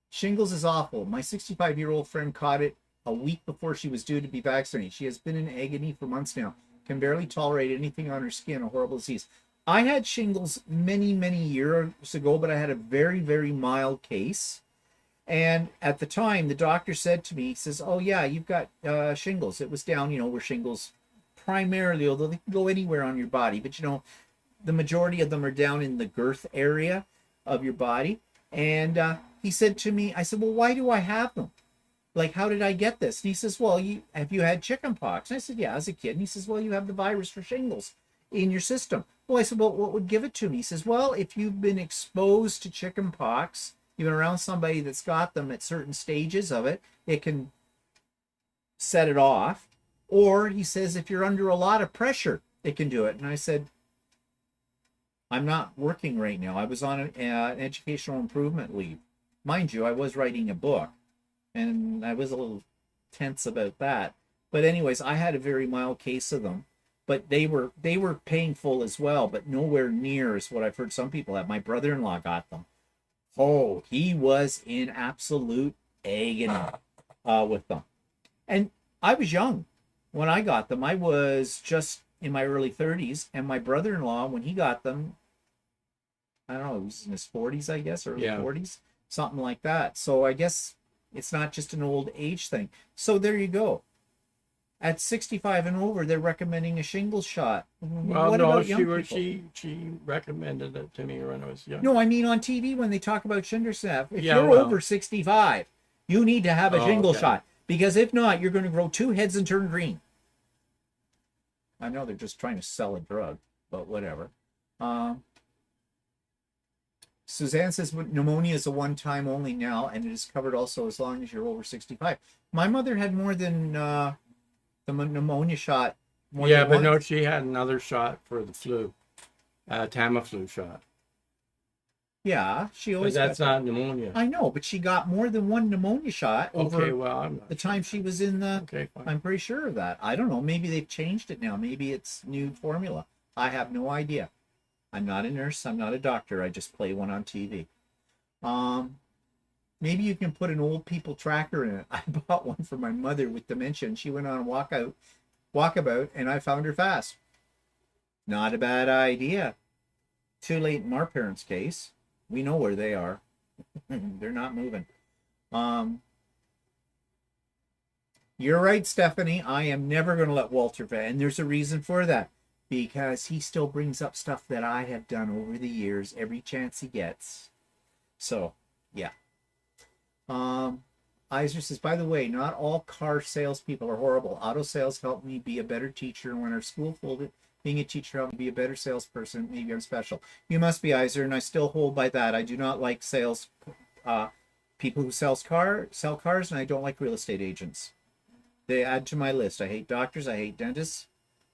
Shingles is awful. My 65-year-old friend caught it a week before she was due to be vaccinated. She has been in agony for months now. Can barely tolerate anything on her skin. A horrible disease. I had shingles many, many years ago, but I had a very, very mild case. And at the time, the doctor said to me, he says, oh yeah, you've got shingles. It was down, where shingles primarily, although they can go anywhere on your body, but the majority of them are down in the girth area of your body. And he said to me, I said, well, why do I have them? like, how did I get this? And he says, well, have you had chicken pox? And I said, yeah, as a kid. And he says, well, you have the virus for shingles in your system. Well, I said, well, what would give it to me? He says, well, if you've been exposed to chicken pox, you've been around somebody that's got them at certain stages of it, it can set it off. Or he says, if you're under a lot of pressure, it can do it. And I said, I'm not working right now. I was on an educational improvement leave. Mind you, I was writing a book, and I was a little tense about that. But anyways, I had a very mild case of them, but they were painful as well, but nowhere near as what I've heard some people have. My brother-in-law got them. Oh, he was in absolute agony with them. And I was young when I got them. I was just in my early 30s, and my brother-in-law, when he got them, I don't know, he was in his 40s, I guess, early 40s, something like that. So I guess it's not just an old age thing. So there you go. At 65 and over, they're recommending a shingles shot. Well, what no, about young people? she recommended it to me when I was young. No, I mean on TV when they talk about shingles shot. If Yeah, you're well. over 65, you need to have a shingle okay. shot. Because if not, you're going to grow two heads and turn green. I know they're just trying to sell a drug, but whatever. Suzanne says pneumonia is a one-time only now, and it is covered also as long as you're over 65. My mother had more than the pneumonia shot. Yeah, but no, she had another shot for the flu, Tamiflu shot. Yeah, she But always. that's not pneumonia. I know, but she got more than one pneumonia shot over Okay, well, I'm not the time she was in the. Okay, fine. I'm pretty sure of that. I don't know. Maybe they've changed it now. Maybe it's new formula. I have no idea. I'm not a nurse. I'm not a doctor. I just play one on TV. Maybe you can put an old people tracker in it. I bought one for my mother with dementia, and she went on a walkabout, and I found her fast. Not a bad idea. Too late in our parents' case. We know where they are. They're not moving. You're right, Stephanie. I am never going to let Walter vent, and there's a reason for that. Because he still brings up stuff that I have done over the years every chance he gets. So, yeah. Iser says, by the way, not all car salespeople are horrible. Auto sales helped me be a better teacher. And when our school folded, being a teacher helped me be a better salesperson. Maybe I'm special. You must be, Iser, and I still hold by that. I do not like sales people who sell cars, and I don't like real estate agents. They add to my list. I hate doctors. I hate dentists.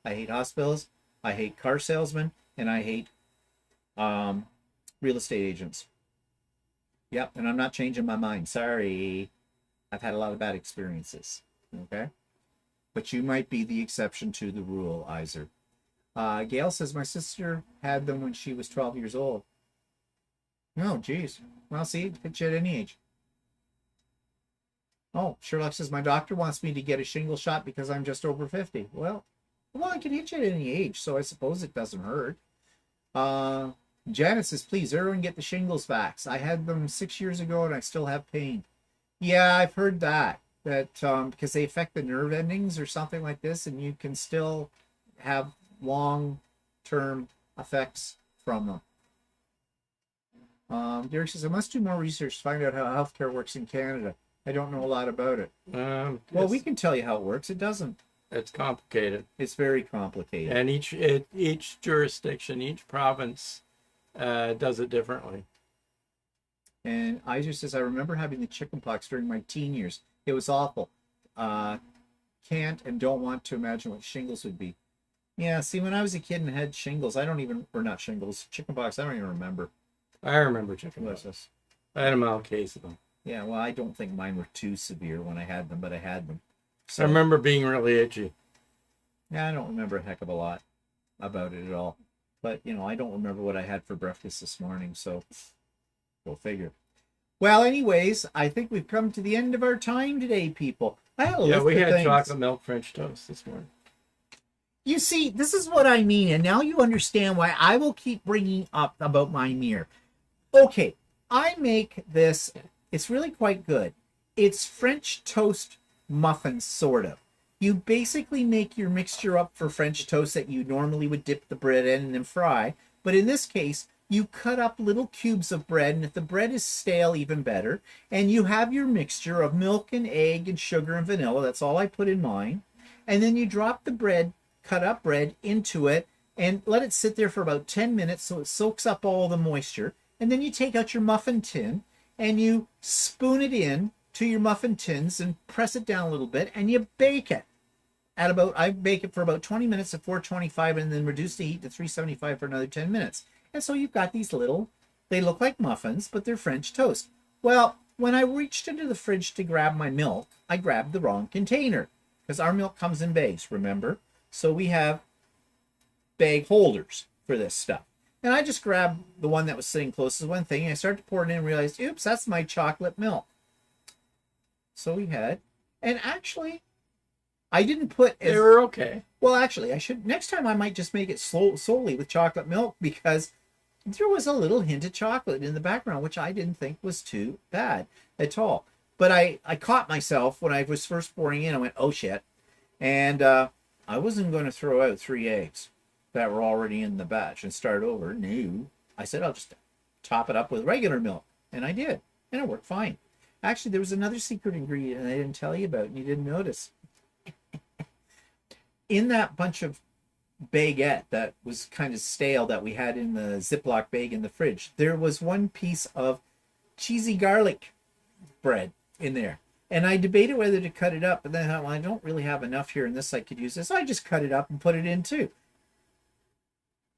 I hate hospitals. I hate car salesmen, and I hate real estate agents. Yep, and I'm not changing my mind. Sorry. I've had a lot of bad experiences. Okay? But you might be the exception to the rule, Iser. Gail says, my sister had them when she was 12 years old. Oh, geez. Well, see, it hit you at any age. Oh, Sherlock says, my doctor wants me to get a shingle shot because I'm just over 50. Well, I can hit you at any age, so I suppose it doesn't hurt. Janet says, please, everyone get the shingles vax. I had them 6 years ago, and I still have pain. Yeah, I've heard that because they affect the nerve endings or something like this, and you can still have long-term effects from them. Derek says, I must do more research to find out how healthcare works in Canada. I don't know a lot about it. Well, we can tell you how it works. It doesn't. It's complicated. It's very complicated. And each jurisdiction, each province does it differently. And Iser says, I remember having the chickenpox during my teen years. It was awful. Can't and don't want to imagine what shingles would be. Yeah, see, when I was a kid and had shingles, chickenpox, I don't even remember. I remember chickenpox. I had a mild case of them. Yeah, well, I don't think mine were too severe when I had them, but I had them. So, I remember being really itchy. Yeah, I don't remember a heck of a lot about it at all. But, I don't remember what I had for breakfast this morning, so go figure. Well, anyways, I think we've come to the end of our time today, people. I had a list we of had things. chocolate milk French toast this morning. You see, this is what I mean, and now you understand why I will keep bringing up about my mirror. Okay, I make this. It's really quite good. It's French toast muffins, sort of. You basically make your mixture up for French toast that you normally would dip the bread in and then fry. But in this case, you cut up little cubes of bread, and if the bread is stale, even better. And you have your mixture of milk and egg and sugar and vanilla. That's all I put in mine. And then you drop the bread, cut up bread, into it and let it sit there for about 10 minutes so it soaks up all the moisture. And then you take out your muffin tin and you spoon it in to your muffin tins and press it down a little bit, and you bake it. I bake it for about 20 minutes at 425 and then reduce the heat to 375 for another 10 minutes. And so you've got these little, they look like muffins, but they're French toast. Well, when I reached into the fridge to grab my milk, I grabbed the wrong container because our milk comes in bags, remember? So we have bag holders for this stuff. And I just grabbed the one that was sitting closest to one thing, and I started to pour it in and realized, oops, that's my chocolate milk. So we had, and actually, I didn't put They were okay. well, actually, I should, next time I might just make it solely with chocolate milk, because there was a little hint of chocolate in the background, which I didn't think was too bad at all. But I caught myself when I was first pouring in. I went, oh shit. And I wasn't going to throw out 3 eggs that were already in the batch and start over. No. I said, I'll just top it up with regular milk. And I did. And it worked fine. Actually, there was another secret ingredient I didn't tell you about and you didn't notice. In that bunch of baguette that was kind of stale that we had in the Ziploc bag in the fridge, there was one piece of cheesy garlic bread in there. And I debated whether to cut it up, but then I thought, well, I don't really have enough here and this I could use this. So I just cut it up and put it in too.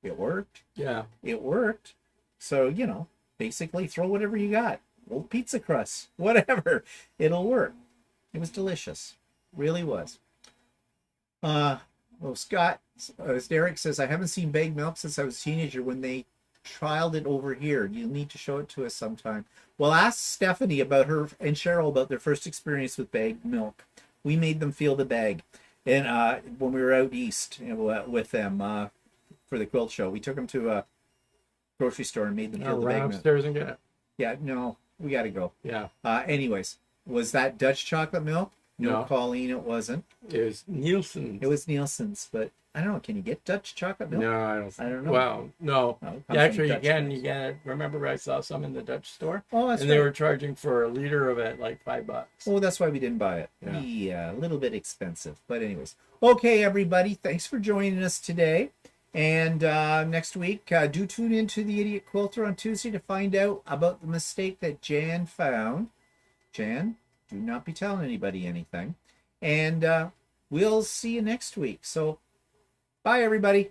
It worked. Yeah. It worked. So, you know, basically throw whatever you got. Old pizza crust, whatever. It'll work. It was delicious. Really was. Well, Scott, as Derek says, I haven't seen baked milk since I was a teenager when they trialed it over here. You'll need to show it to us sometime. Well, ask Stephanie about her and Cheryl about their first experience with bagged milk. We made them feel the bag. And when we were out east, you know, with them for the quilt show, we took them to a grocery store and made them feel the Run bag milk. upstairs and get it. Yeah, no, we got to go. Yeah. Anyways, was that Dutch chocolate milk? No, Colleen, it wasn't. It was Nielsen's. It was Nielsen's, but I don't know. Can you get Dutch chocolate milk? No, I don't know. Well, no. No, it comes Yeah, from actually, Dutch again, milk. you get. Remember, I saw some in the Dutch store, Oh, that's and right. they were charging for a liter of it like $5. Oh, that's why we didn't buy it. Yeah. Yeah, a little bit expensive. But anyways. Okay, everybody. Thanks for joining us today. And next week, do tune into the Idiot Quilter on Tuesday to find out about the mistake that Jan found. Jan, do not be telling anybody anything. And we'll see you next week. So, bye, everybody.